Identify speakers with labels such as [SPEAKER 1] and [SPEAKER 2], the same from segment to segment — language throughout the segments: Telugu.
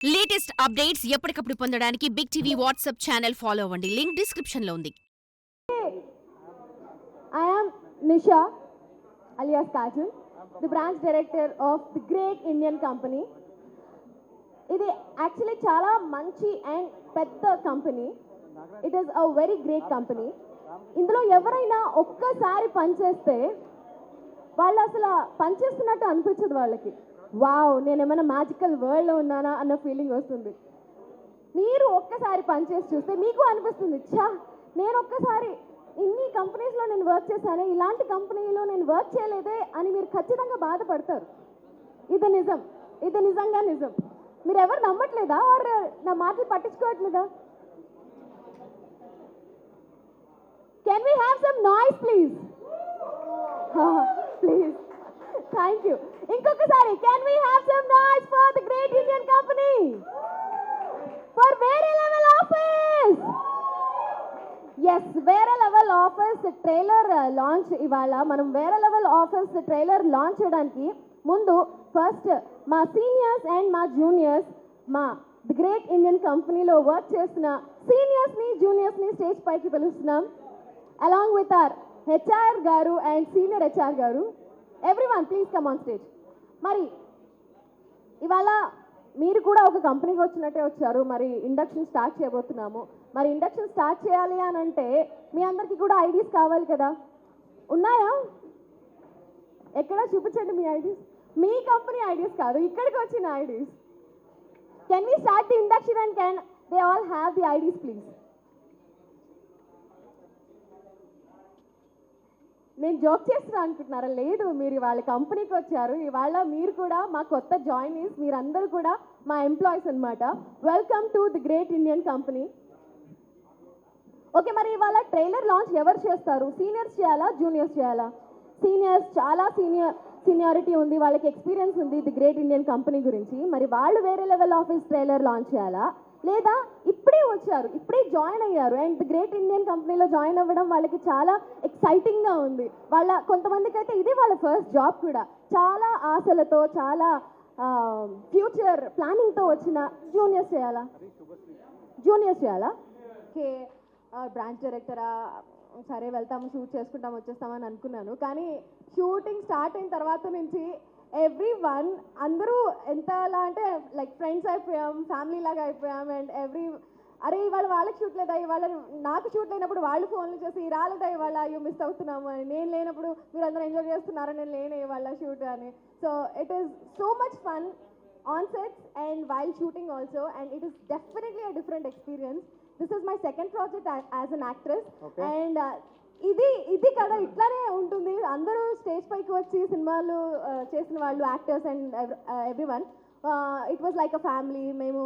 [SPEAKER 1] లేటెస్ట్ అప్డేట్స్ ఎప్పటికప్పుడు పొందడానికి Big TV WhatsApp channel follow అవ్వండి. లింక్ డిస్క్రిప్షన్ లో ఉంది.
[SPEAKER 2] I am Nisha alias Kajal, the branch director of the Great Indian Company. ఇది యాక్చువల్లీ చాలా మంచి అండ్ పెద్ద company. It is a very great company. ఇందులో ఎవరైనా ఒక్కసారి పనిచేస్తే వాళ్ళు అసలు పనిచేస్తున్నట్టు అనిపించదు వాళ్ళకి. వావ్, నేను ఏమైనా మ్యాజికల్ వరల్డ్లో ఉన్నానా అన్న ఫీలింగ్ వస్తుంది. మీరు ఒక్కసారి పనిచేసి చూస్తే మీకు అనిపిస్తుంది, ఛా నేను ఒక్కసారి ఇన్ని కంపెనీస్లో నేను వర్క్ చేశాను, ఇలాంటి కంపెనీలో నేను వర్క్ చేయలేదే అని మీరు ఖచ్చితంగా బాధపడతారు. ఇది నిజం, ఇది నిజంగా నిజం. మీరు ఎవరు నమ్మట్లేదా ఆర్ నా మాటలు పట్టించుకోవట్లేదా? Can we have some noise please? Please, thank you. ఇంకొకసారి can we have some noise for the great Indian company, for Vere level Office. Yes, Vere level Office trailer launch. ఇవాళ మనం వేరే లెవెల్ ఆఫీస్ ట్రైలర్ లాంచ్ చేయడానికి ముందు ఫస్ట్ మా సీనియర్స్ అండ్ మా జూనియర్స్, మా ది గ్రేట్ ఇండియన్ కంపెనీలో వర్క్ చేస్తున్న సీనియర్స్ని జూనియర్స్ని స్టేజ్ పైకి పిలుస్తున్నాం. అలాంగ్ విత్ ఆర్ హెచ్ఆర్ గారు అండ్ సీనియర్ హెచ్ఆర్ గారు. Everyone please come on stage. మరి ఇవాళ మీరు కూడా ఒక కంపెనీకి వచ్చినట్టే వచ్చారు. మరి ఇండక్షన్ స్టార్ట్ చేయబోతున్నాము. మరి ఇండక్షన్ స్టార్ట్ చేయాలి అని అంటే మీ అందరికీ కూడా ఐడీస్ కావాలి కదా, ఉన్నాయా? ఎక్కడ చూపించండి మీ ఐడీస్. మీ కంపెనీ ఐడీస్ కాదు, ఇక్కడికి వచ్చిన IDs. Can we start the induction and can they all have the IDs please? నేను జోక్ చేస్తున్నా అనుకుంటున్నారా? లేదు, మీరు ఇవాళ కంపెనీకి వచ్చారు. ఇవాళ మీరు కూడా మా కొత్త జాయినీస్, మీరందరూ కూడా మా ఎంప్లాయీస్ అనమాట. Welcome to the great Indian company. Okay, మరి ఇవాళ ట్రైలర్ లాంచ్ ఎవరు చేస్తారు? సీనియర్స్ చేయాలా, జూనియర్స్ చేయాలా? సీనియర్స్, చాలా సీనియారిటీ ఉంది, వాళ్ళకి ఎక్స్పీరియన్స్ ఉంది ది గ్రేట్ ఇండియన్ కంపెనీ గురించి. మరి వాళ్ళు వేరే లెవెల్ ఆఫీస్ ట్రైలర్ లాంచ్ చేయాలా, లేదా ఇప్పుడే వచ్చారు, ఇప్పుడే జాయిన్ అయ్యారు అండ్ ది గ్రేట్ ఇండియన్ కంపెనీలో జాయిన్ అవ్వడం వాళ్ళకి చాలా ఎక్సైటింగ్గా ఉంది. కొంతమందికి అయితే ఇది వాళ్ళ ఫస్ట్ జాబ్ కూడా. చాలా ఆశలతో, చాలా ఫ్యూచర్ ప్లానింగ్తో వచ్చిన జూనియర్స్ చేయాలా, జూనియర్స్ చేయాలా? ఓకే, బ్రాంచ్ డైరెక్టరా, సరే వెళ్తాము, షూట్ చేసుకుంటాము, వచ్చేస్తామని అనుకున్నాను. కానీ షూటింగ్ స్టార్ట్ అయిన తర్వాత నుంచి ఎవ్రీవన్, అందరూ ఎంతలా అంటే లైక్ ఫ్రెండ్స్ అయిపోయాం, ఫ్యామిలీ లాగా అయిపోయాం. అండ్ అరే ఇవాళ వాళ్ళకి షూట్ లేదా, ఇవాళ నాకు షూట్ లేనప్పుడు వాళ్ళు ఫోన్లు చేసి రాలేదా ఇవాళ, అయ్యో మిస్ అవుతున్నాము అని. నేను లేనప్పుడు మీరు అందరూ ఎంజాయ్ చేస్తున్నారా, నేను లేనే ఇవాళ షూట్ అని. So it is so much fun on sets and while shooting also, and it is definitely a different experience. This is my second project as an actress. Okay. And ఇది కదా ఇట్లానే ఉంటుంది. అందరూ స్టేజ్ పైకి వచ్చి సినిమాలు చేసిన వాళ్ళు, actors and everyone, it was like a family. మేము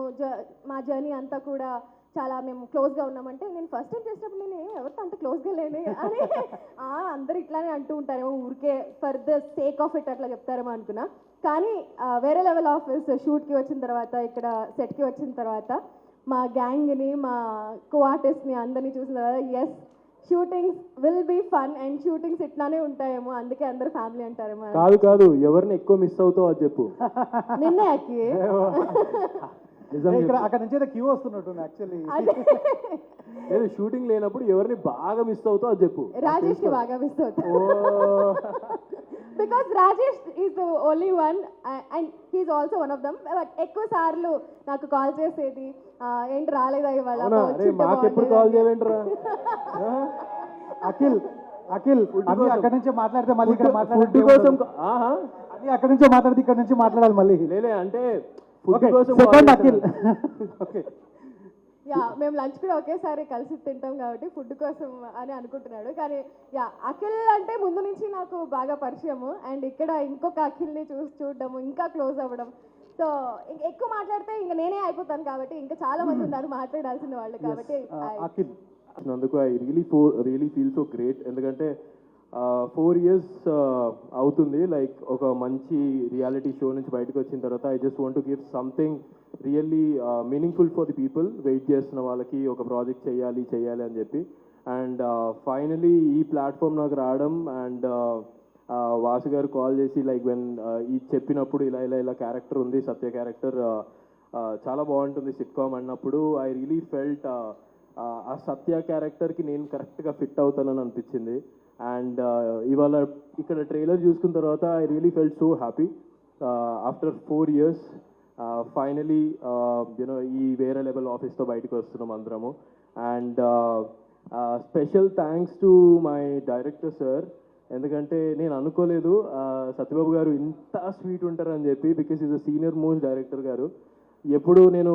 [SPEAKER 2] మా జర్నీ అంతా కూడా చాలా మేము క్లోజ్గా ఉన్నామంటే, నేను ఫస్ట్ టైం చేసినప్పుడు నేను ఎవరితో అంత క్లోజ్గా లేని అని అందరు ఇట్లానే అంటూ ఉంటారేమో, ఊరికే for the sake of it అట్లా చెప్తారేమో అనుకున్నా. కానీ వేరే లెవెల్ ఆఫీస్ షూట్కి వచ్చిన తర్వాత, ఇక్కడ సెట్కి వచ్చిన తర్వాత మా గ్యాంగ్ని, మా కో ఆర్టిస్ట్ని అందరినీ చూసిన తర్వాత, yes shootings will be fun and shootings ఇట్లానే ఉంటాయేమో, అందుకే అందరు ఫ్యామిలీ అంటారేమో.
[SPEAKER 3] కాదు కాదు, ఎవరిని ఎక్కువ మిస్ అవుతావు అది చెప్పు.
[SPEAKER 2] నిన్నే అక్కి
[SPEAKER 4] ఇక్కడ అక్కడ నుంచి అయితే క్యూ వస్తున్నట్టుంది యాక్చువల్లీ.
[SPEAKER 3] లేదు, షూటింగ్ లేనప్పుడు ఎవరిని బాగా మిస్ అవుతావు అది చెప్పు.
[SPEAKER 2] రాజేష్ కి బాగా మిస్ అవుతా, because Rajesh is the only one and he's also one of them. But ఎక్కువ సార్లు నాకు కాల్ చేసేది, ఏంటి రాలేదా ఇవాళ,
[SPEAKER 3] మాకెప్పుడు కాల్ చేయండిరా.
[SPEAKER 4] అఖిల్ అఖిల్ అన్ని అక్కడి నుంచే మాట్లాడితే మళ్ళీ ఇక్కడ
[SPEAKER 3] ఫుడ్ కోసం
[SPEAKER 4] అన్ని అక్కడి నుంచే మాట్లాడితే ఇక్కడ నుంచి మాట్లాడాలి మళ్ళీ.
[SPEAKER 3] లేలే అంటే ఫుడ్ కోసం.
[SPEAKER 4] అఖిల్ ఓకే,
[SPEAKER 2] యా మేము లంచ్ కూడా ఒకేసారి కలిసి తింటాం కాబట్టి ఫుడ్ కోసం అని అనుకుంటున్నాడు. కానీ యా, అఖిల్ అంటే ముందు నుంచి నాకు బాగా పరిచయము. అండ్ ఇక్కడ ఇంకొక అఖిల్ని చూడడము, ఇంకా క్లోజ్ అవ్వడం. సో ఎక్కువ మాట్లాడితే ఇంకా నేనే అయిపోతాను కాబట్టి, ఇంకా చాలా మంది ఉన్నారు మాట్లాడాల్సిన వాళ్ళు కాబట్టి.
[SPEAKER 4] అఖిల్
[SPEAKER 3] అందుకు I really feel so great. ఎందుకంటే 4 years అవుతుంది లైక్ ఒక మంచి రియాలిటీ షో నుంచి బయటకు వచ్చిన తర్వాత. I just want to give something really meaningful for the people, wait చేస్తున్న వాళ్ళకి ఒక ప్రాజెక్ట్ చేయాలి అని చెప్పి. అండ్ ఫైనలీ ఈ ప్లాట్ఫామ్ నాకు రావడం, అండ్ వాసు గారు కాల్ చేసి లైక్ వెన్ ఈ చెప్పినప్పుడు ఇలా క్యారెక్టర్ ఉంది, సత్య క్యారెక్టర్, చాలా బాగుంటుంది సిట్కామ్ అన్నప్పుడు ఐ రియలీ ఫెల్ట్ ఆ సత్య క్యారెక్టర్కి నేను కరెక్ట్గా ఫిట్ అవుతానని అనిపించింది. అండ్ ఇవాళ ఇక్కడ ట్రైలర్ చూసుకున్న తర్వాత I really felt so happy after 4 years finally you know ఈ వేరే లెవెల్ ఆఫీస్తో బయటకు వస్తున్నాం అందరము. And special thanks to my director sir, ఎందుకంటే నేను అనుకోలేదు సత్యబాబు గారు ఇంత స్వీట్ ఉంటారని చెప్పి, because is a senior most director గారు. ఎప్పుడు నేను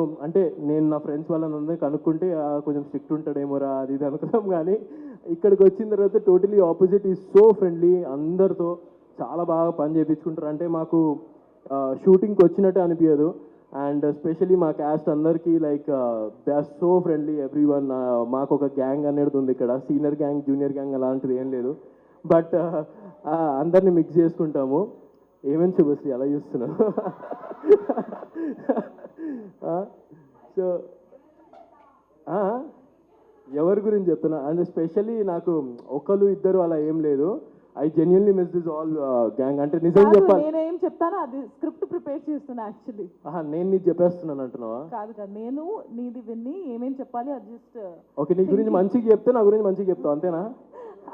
[SPEAKER 3] నా ఫ్రెండ్స్ వాళ్ళని కనుక్కుంటే కొంచెం స్ట్రిక్ట్ ఉంటాడేమోరా అది ఇది అనుకున్నాం, కానీ ఇక్కడికి వచ్చిన తర్వాత totally opposite, is so friendly, అందరితో చాలా బాగా పని చేయించుకుంటారు. అంటే మాకు షూటింగ్కి వచ్చినట్టే అనిపించదు. అండ్ స్పెషలీ మా క్యాస్ట్ అందరికీ like they are so friendly everyone. మాకు ఒక గ్యాంగ్ అనేది ఉంది ఇక్కడ, సీనియర్ గ్యాంగ్ జూనియర్ గ్యాంగ్ అలాంటిది ఏం లేదు, బట్ అందరినీ మిక్స్ చేసుకుంటాము. ఏమేమి శుభశ్రీ అలా చూస్తున్నావు? సో ఎవరి గురించి చెప్తున్నా అండ్ స్పెషల్లీ నాకు ఒకరు ఇద్దరు అలా ఏం లేదు. I genuinely miss this all gang. అంటే నిజం చెప్పాలి,
[SPEAKER 5] నేనేం చెప్తాను అది స్క్రిప్ట్ ప్రిపేర్ చేస్తున్నా యాక్చువల్లీ.
[SPEAKER 3] నేను నీకు చెప్పేస్తున్నాను అంటున్నావా?
[SPEAKER 5] కాదు నేను నీది విన్ని ఏమేం చెప్పాలి అది జస్ట్
[SPEAKER 3] ఓకే, నీ గురించి మంచిగా చెప్తే నా గురించి మంచిగా చెప్తావు అంతేనా?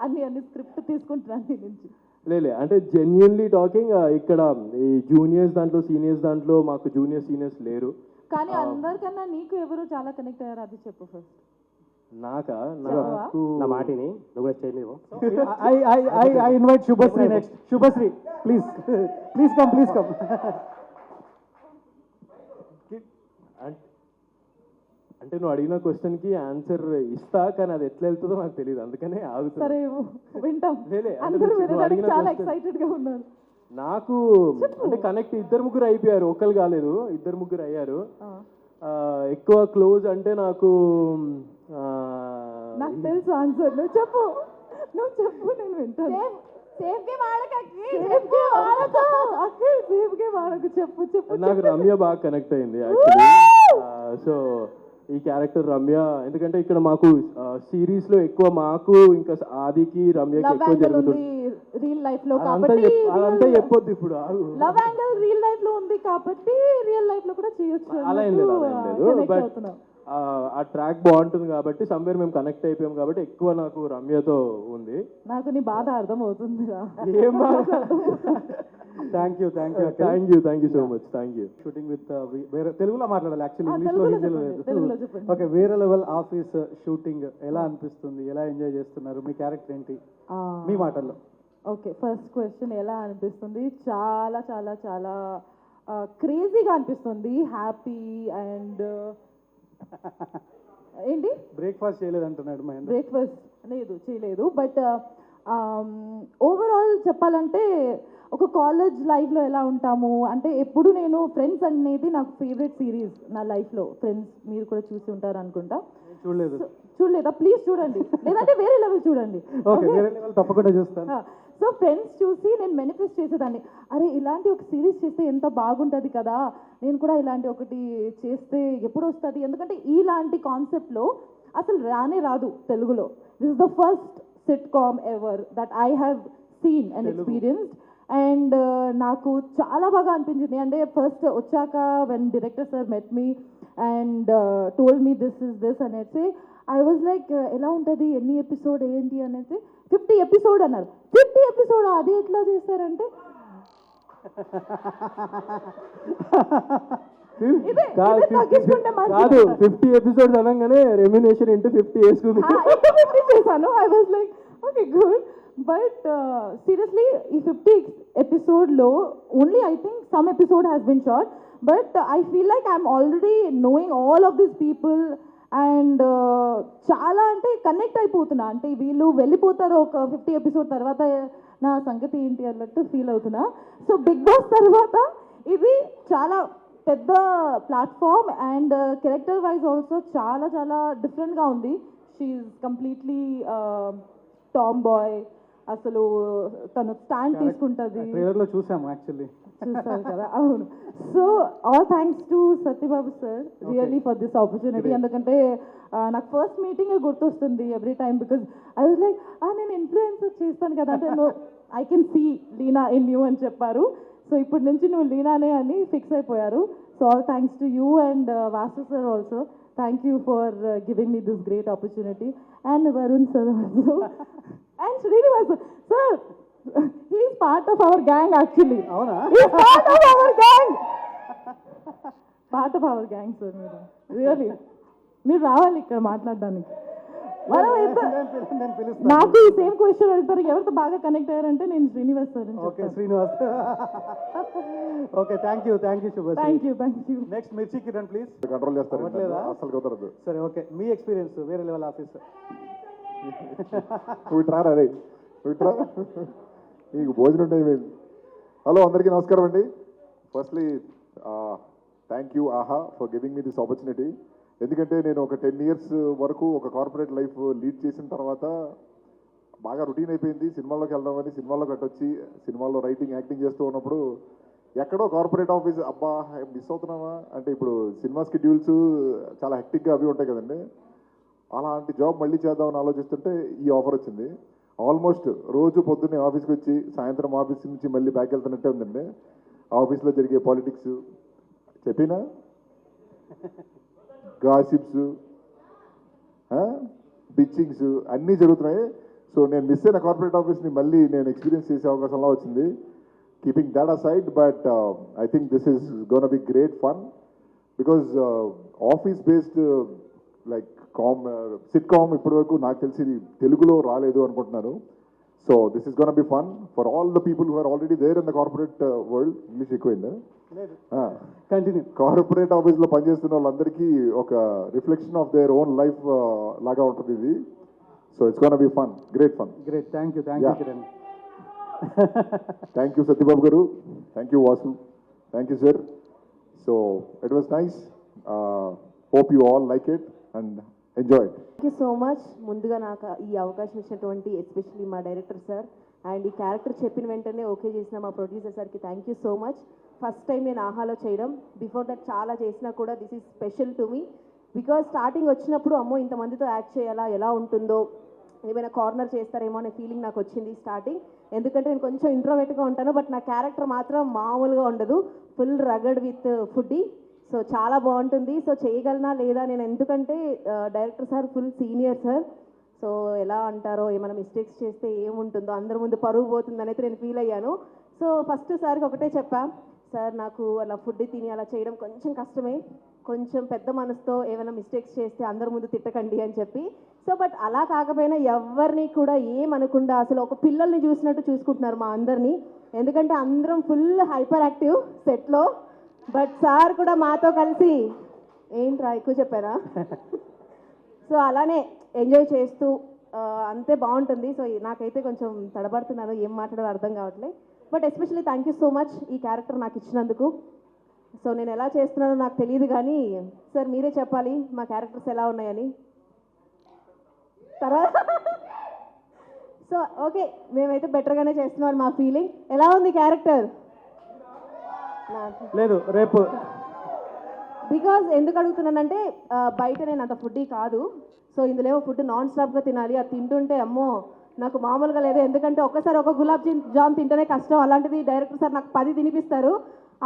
[SPEAKER 5] అన్ని స్క్రిప్ట్ తీసుకుంటున్నాను నీ నుంచి.
[SPEAKER 3] లేలే, అంటే జెన్యున్లీ టాకింగ్ ఇక్కడ ఈ జూనియర్స్ దాంట్లో సీనియర్స్ దాంట్లో మాకు జూనియర్ సీనియర్స్ లేరు.
[SPEAKER 5] కానీ అందరికన్నా నీకు ఎవరు చాలా కనెక్ట్ అయ్యారు అది చెప్పు ఫస్ట్.
[SPEAKER 3] నాకు
[SPEAKER 6] నా మాటిని నువ్వు కూడా చేయలేవు.
[SPEAKER 4] I invite Shubhasri next. Shubhasri, please come.
[SPEAKER 3] అంటే నువ్వు అడిగిన క్వశ్చన్కి ఆన్సర్ ఇస్తా, కానీ అది ఎట్లా వెళ్తుందో నాకు తెలియదు, అందుకనే ఆగుతున్నా.
[SPEAKER 5] సరే వింటాం.
[SPEAKER 3] లేలే, అంటే
[SPEAKER 5] అందరూ
[SPEAKER 3] నువ్వు
[SPEAKER 5] వినడానికి
[SPEAKER 3] అడిగిన
[SPEAKER 5] చాలా
[SPEAKER 3] question-
[SPEAKER 5] ఎక్సైటెడ్ గా ఉన్నారు.
[SPEAKER 3] నాకు అంటే కనెక్ట్ ఇద్దరు ముగ్గురు అయిపోయారు, ఒకరు కాలేదు, ఇద్దరు ముగ్గురు అయ్యారు. ఎక్కువ క్లోజ్ అంటే నాకు
[SPEAKER 5] నాకు తెలుసు ఆన్సర్. నువ్వు చెప్పు నేను వింటాను.
[SPEAKER 2] సేఫ్ గేమ్ ఆడక
[SPEAKER 5] సేఫ్ గేమ్ ఆడకు. చెప్పు
[SPEAKER 3] నాకు రమ్య బాగా కనెక్ట్ అయింది యాక్చువల్లీ. సో ఈ క్యారెక్టర్ రమ్య, ఎందుకంటే ఇక్కడ మాకు సిరీస్ లో ఎక్కువ మాకు ఇంకా ఆదికి రమ్యకి
[SPEAKER 5] లవ్
[SPEAKER 3] ఎక్కువ
[SPEAKER 5] యాంగిల్
[SPEAKER 3] జరుగుతుంది.
[SPEAKER 5] ఉంది రియల్ లైఫ్ లో
[SPEAKER 3] అదంతా
[SPEAKER 5] కాబట్టి
[SPEAKER 3] అదంతా చెప్పొద్దు ఇప్పుడు.
[SPEAKER 5] లవ్ యాంగిల్ రియల్ లైఫ్ లో ఉంది కాబట్టి రియల్ లైఫ్ లో కూడా చేయొచ్చు.
[SPEAKER 3] అలా ఏం లేదు, అలా ఏం లేదు,
[SPEAKER 5] Connect
[SPEAKER 3] బట్
[SPEAKER 5] అవుతున్నాం.
[SPEAKER 3] ఆ ట్రాక్ బాగుంటుంది కాబట్టి సమ్వేర్ మేము కనెక్ట్ అయిపోయాం కాబట్టి ఎక్కువ నాకు రమ్యతో ఉంది.
[SPEAKER 5] నాకు నీ బాధ అర్థం అవుతుందిరా.
[SPEAKER 3] ఏం
[SPEAKER 4] thank you
[SPEAKER 3] thank you so much. Thank you.
[SPEAKER 4] Shooting with వేరే తెలుగులో మాట్లాడాలి యాక్చువల్లీ,
[SPEAKER 5] తెలుగులో
[SPEAKER 4] ఇంగ్లీష్లో
[SPEAKER 5] చెప్పండి, తెలుగులో చెప్పండి.
[SPEAKER 4] ఓకే, వేరే లెవెల్ ఆఫీస్ షూటింగ్ ఎలా అనిపిస్తుంది, ఎలా ఎంజాయ్ చేస్తున్నారు, మీ క్యారెక్టర్ ఏంటి మీ మాటల్లో?
[SPEAKER 5] ఓకే, ఫస్ట్ క్వశ్చన్ ఎలా అనిపిస్తుంది? చాలా చాలా చాలా క్రేజీగా అనిపిస్తుంది. హ్యాపీ అండ్ ఏంటి
[SPEAKER 4] బ్రేక్ఫాస్ట్ చేయలేదంటున్నాడు మహేంద్ర.
[SPEAKER 5] బ్రేక్ఫాస్ట్ చేయలేదు, బట్ ఓవరాల్ చెప్పాలంటే ఒక కాలేజ్ లైఫ్లో ఎలా ఉంటాము అంటే, ఎప్పుడు నేను ఫ్రెండ్స్ అనేది నాకు ఫేవరెట్ సిరీస్ నా లైఫ్లో. ఫ్రెండ్స్ మీరు కూడా చూసి ఉంటారు అనుకుంటా.
[SPEAKER 4] చూడలేదు.
[SPEAKER 5] చూడలేదా? ప్లీజ్ చూడండి, లేదంటే వేరే లెవెల్ చూడండి.
[SPEAKER 4] ఓకే, వేరే లెవెల్ తప్పకుండా చూస్తాను.
[SPEAKER 5] సో ఫ్రెండ్స్ చూసి నేను మేనిఫెస్ట్ చేసేదాన్ని, అరే ఇలాంటి ఒక సిరీస్ చేస్తే ఎంత బాగుంటుంది కదా, నేను కూడా ఇలాంటి ఒకటి చేస్తే ఎప్పుడు వస్తుంది. ఎందుకంటే ఇలాంటి కాన్సెప్ట్లో అసలు రాదు తెలుగులో. This is the first sitcom ever that I have seen and experienced. And నాకు చాలా బాగా అనిపించింది. అంటే ఫస్ట్ వచ్చాక when director sir met me and told me this is this అనేసి, ఐ వాజ్ లైక్ ఎలా ఉంటుంది, ఎన్ని ఎపిసోడ్ ఏంటి అనేసి. 50 ఎపిసోడ్ అన్నారు. 50 ఎపిసోడ్ అది ఎట్లా చేస్తారంటే
[SPEAKER 3] కాదు, 50 ఎపిసోడ్స్ అనగానే రెమ్యునేషన్ ఇంటూ 50 వేసుకుంది.
[SPEAKER 5] చేశాను. I was like okay good, but seriously ఈ 50 ఎపిసోడ్లో only I think some episode has been short, but I feel like I'm already knowing all of this people and చాలా అంటే కనెక్ట్ అయిపోతున్నా. అంటే వీళ్ళు వెళ్ళిపోతారు ఒక 50 ఎపిసోడ్ తర్వాత, నా సంగతి ఏంటి అన్నట్టు ఫీల్ అవుతున్నా. సో బిగ్ బాస్ తర్వాత ఇది చాలా పెద్ద platform and character wise also చాలా చాలా డిఫరెంట్గా ఉంది. షీఈ్ కంప్లీట్లీ టామ్ బాయ్, అసలు తను స్టాండ్ తీసుకుంటుంది.
[SPEAKER 4] ట్రైలర్లో చూసాము యాక్చువల్లీ.
[SPEAKER 5] చూస్తారు కదా, అవును. So all thanks to Satyababu sir really for this opportunity. ఎందుకంటే నాకు ఫస్ట్ మీటింగ్ గుర్తొస్తుంది every time, because I was like నేను ఇన్ఫ్లుయెన్సర్ చేస్తాను కదా అంటే, no I can see Leena in you అని చెప్పారు. సో ఇప్పటి నుంచి నువ్వు లీనానే అని ఫిక్స్ అయిపోయారు. So all thanks to you and Vasu sir also. Thank you for giving me this great opportunity. And Varun sir also. And Srinivas sir, he is part of our gang actually.
[SPEAKER 4] అవునా?
[SPEAKER 5] He is part of our gang. Part of our gang sir, really. మీరు రావాలి ఇక్కడ మాట్లాడడానికి. మనం
[SPEAKER 4] నేను పిలుస్తాను.
[SPEAKER 5] నాకు ఈ సేమ్ క్వశ్చన్ అడుగుతారు, ఎవరితో బాగా కనెక్ట్ అయ్యారంటే నేను శ్రీనివాస్ సార్ అని
[SPEAKER 4] okay Srinivas. Okay thank you Subhashree.
[SPEAKER 5] Thank you.
[SPEAKER 4] Next మిర్చి కిరణ్ ప్లీజ్.
[SPEAKER 7] కంట్రోల్ చేస్తారు
[SPEAKER 4] అవ్వట్లేదా?
[SPEAKER 7] అసలు కుదరదు.
[SPEAKER 4] సరే ఓకే, మీ ఎక్స్పీరియన్స్ వేరే లెవెల్ ఆఫీసర్.
[SPEAKER 7] వీటిరారా రే వీటిరా, నీకు భోజనం టైం అయింది. హలో అందరికీ నమస్కారం అండి. ఫస్ట్లీ థ్యాంక్ యూ ఆహా for giving me this opportunity. ఎందుకంటే నేను ఒక 10 years వరకు ఒక కార్పొరేట్ లైఫ్ లీడ్ చేసిన తర్వాత బాగా రొటీన్ అయిపోయింది. సినిమాల్లోకి వెళ్దామని సినిమాల్లో కట్టొచ్చి సినిమాల్లో రైటింగ్ యాక్టింగ్ చేస్తూ ఉన్నప్పుడు ఎక్కడో కార్పొరేట్ ఆఫీస్ అబ్బా మిస్ అవుతున్నామా అంటే, ఇప్పుడు సినిమా స్కెడ్యూల్స్ చాలా హెక్టిక్గా అవి ఉంటాయి కదండి. అలాంటి జాబ్ మళ్ళీ చేద్దామని ఆలోచిస్తుంటే ఈ ఆఫర్ వచ్చింది. ఆల్మోస్ట్ రోజు పొద్దున్నే ఆఫీస్కి వచ్చి సాయంత్రం ఆఫీస్ నుంచి మళ్ళీ బ్యాక్ వెళ్తున్నట్టే ఉందండి. ఆఫీస్లో జరిగే పాలిటిక్స్ చెప్పినా, గాసిప్స్, బిచ్చింగ్స్ అన్నీ జరుగుతున్నాయి. సో నేను మిస్ అయిన కార్పొరేట్ ఆఫీస్ని మళ్ళీ నేను ఎక్స్పీరియన్స్ చేసే అవకాశంలా వచ్చింది. Keeping that aside, but I think this is gonna be great fun because office based like sitcom ఇప్పటివరకు నాకు తెలిసి తెలుగులో రాలేదు అనుకుంటున్నాను. So this is gonna be fun for all the people who are already there in the corporate world. English ఎక్కువైందా?
[SPEAKER 4] కంటిన్యూ.
[SPEAKER 7] కార్పొరేట్ ఆఫీస్లో పనిచేస్తున్న వాళ్ళందరికీ ఒక reflection of their own life లాగా ఉంటుంది ఇది. So it's gonna be fun, great fun.
[SPEAKER 4] Great, thank you Kiran.
[SPEAKER 7] Thank you Satyababu garu, thank you Vasu, thank you sir. So it was nice. Hope you all like it and enjoy.
[SPEAKER 2] Thank you so much. ముందుగా నాకు ఈ అవకాశం ఇచ్చినటువంటి ఎస్పెషల్లీ మా డైరెక్టర్ సార్ అండ్ ఈ క్యారెక్టర్ చెప్పిన వెంటనే ఓకే చేసిన మా ప్రొడ్యూసర్ సార్కి thank you so much. First time నేను ఆహాలో చేయడం, బిఫోర్ దట్ చాలా చేసినా కూడా this is special to me. Because starting వచ్చినప్పుడు అమ్మో ఇంతమందితో యాక్ట్ చేయాలా, ఎలా ఉంటుందో, ఏమైనా కార్నర్ చేస్తారేమో అనే ఫీలింగ్ నాకు వచ్చింది స్టార్టింగ్. ఎందుకంటే నేను కొంచెం ఇంట్రోవర్ట్గా ఉంటాను, బట్ నా క్యారెక్టర్ మాత్రం మామూలుగా ఉండదు, ఫుల్ రగడ్ విత్ ఫుడ్డీ. సో చాలా బాగుంటుంది. సో చేయగలనా లేదా నేను, ఎందుకంటే director sir full senior sir. So ఎలా అంటారో, ఏమైనా మిస్టేక్స్ చేస్తే ఏముంటుందో, అందరి ముందు పరుగు పోతుంది అనేది నేను ఫీల్ అయ్యాను. సో ఫస్ట్ సార్కి ఒకటే చెప్పా, సార్ నాకు అలా ఫుడ్ తిని అలా చేయడం కొంచెం కష్టమే, కొంచెం పెద్ద మనసుతో ఏమైనా మిస్టేక్స్ చేస్తే అందరి ముందు తిట్టకండి అని చెప్పి. సో బట్ అలా కాకపోయినా ఎవరిని కూడా ఏమనకుండా అసలు ఒక పిల్లల్ని చూసినట్టు చూసుకుంటున్నారు మా అందరినీ. ఎందుకంటే అందరం ఫుల్ హైపర్ యాక్టివ్ సెట్లో, బట్ సార్ కూడా మాతో కలిసి ఏంట్రా ఎక్కువ చెప్పారా సో అలానే ఎంజాయ్ చేస్తూ అంతే బాగుంటుంది. సో నాకైతే కొంచెం తడబడుతున్నాను, ఏం మాట్లాడాలో అర్థం కావట్లేదు. But especially thank you so much ఈ క్యారెక్టర్ నాకు ఇచ్చినందుకు. సో నేను ఎలా చేస్తున్నానో నాకు తెలియదు కానీ సార్ మీరే చెప్పాలి మా క్యారెక్టర్స్ ఎలా ఉన్నాయని. తర్వాత సో ఓకే, మేమైతే బెటర్గానే చేస్తున్నాం మా ఫీలింగ్. ఎలా ఉంది క్యారెక్టర్?
[SPEAKER 4] లేదు రేపు
[SPEAKER 2] బికాజ్ ఎందుకు అడుగుతున్నానంటే బయట నేను అంత ఫుడ్డీ కాదు. సో ఇందులో ఏమో ఫుడ్ నాన్ స్టాప్గా తినాలి, అది తింటుంటే అమ్మో నాకు మామూలుగా లేదు. ఎందుకంటే ఒక్కసారి ఒక గులాబ్ జామ్ తింటేనే కష్టం, అలాంటిది డైరెక్టర్ సార్ నాకు 10 తినిపిస్తారు.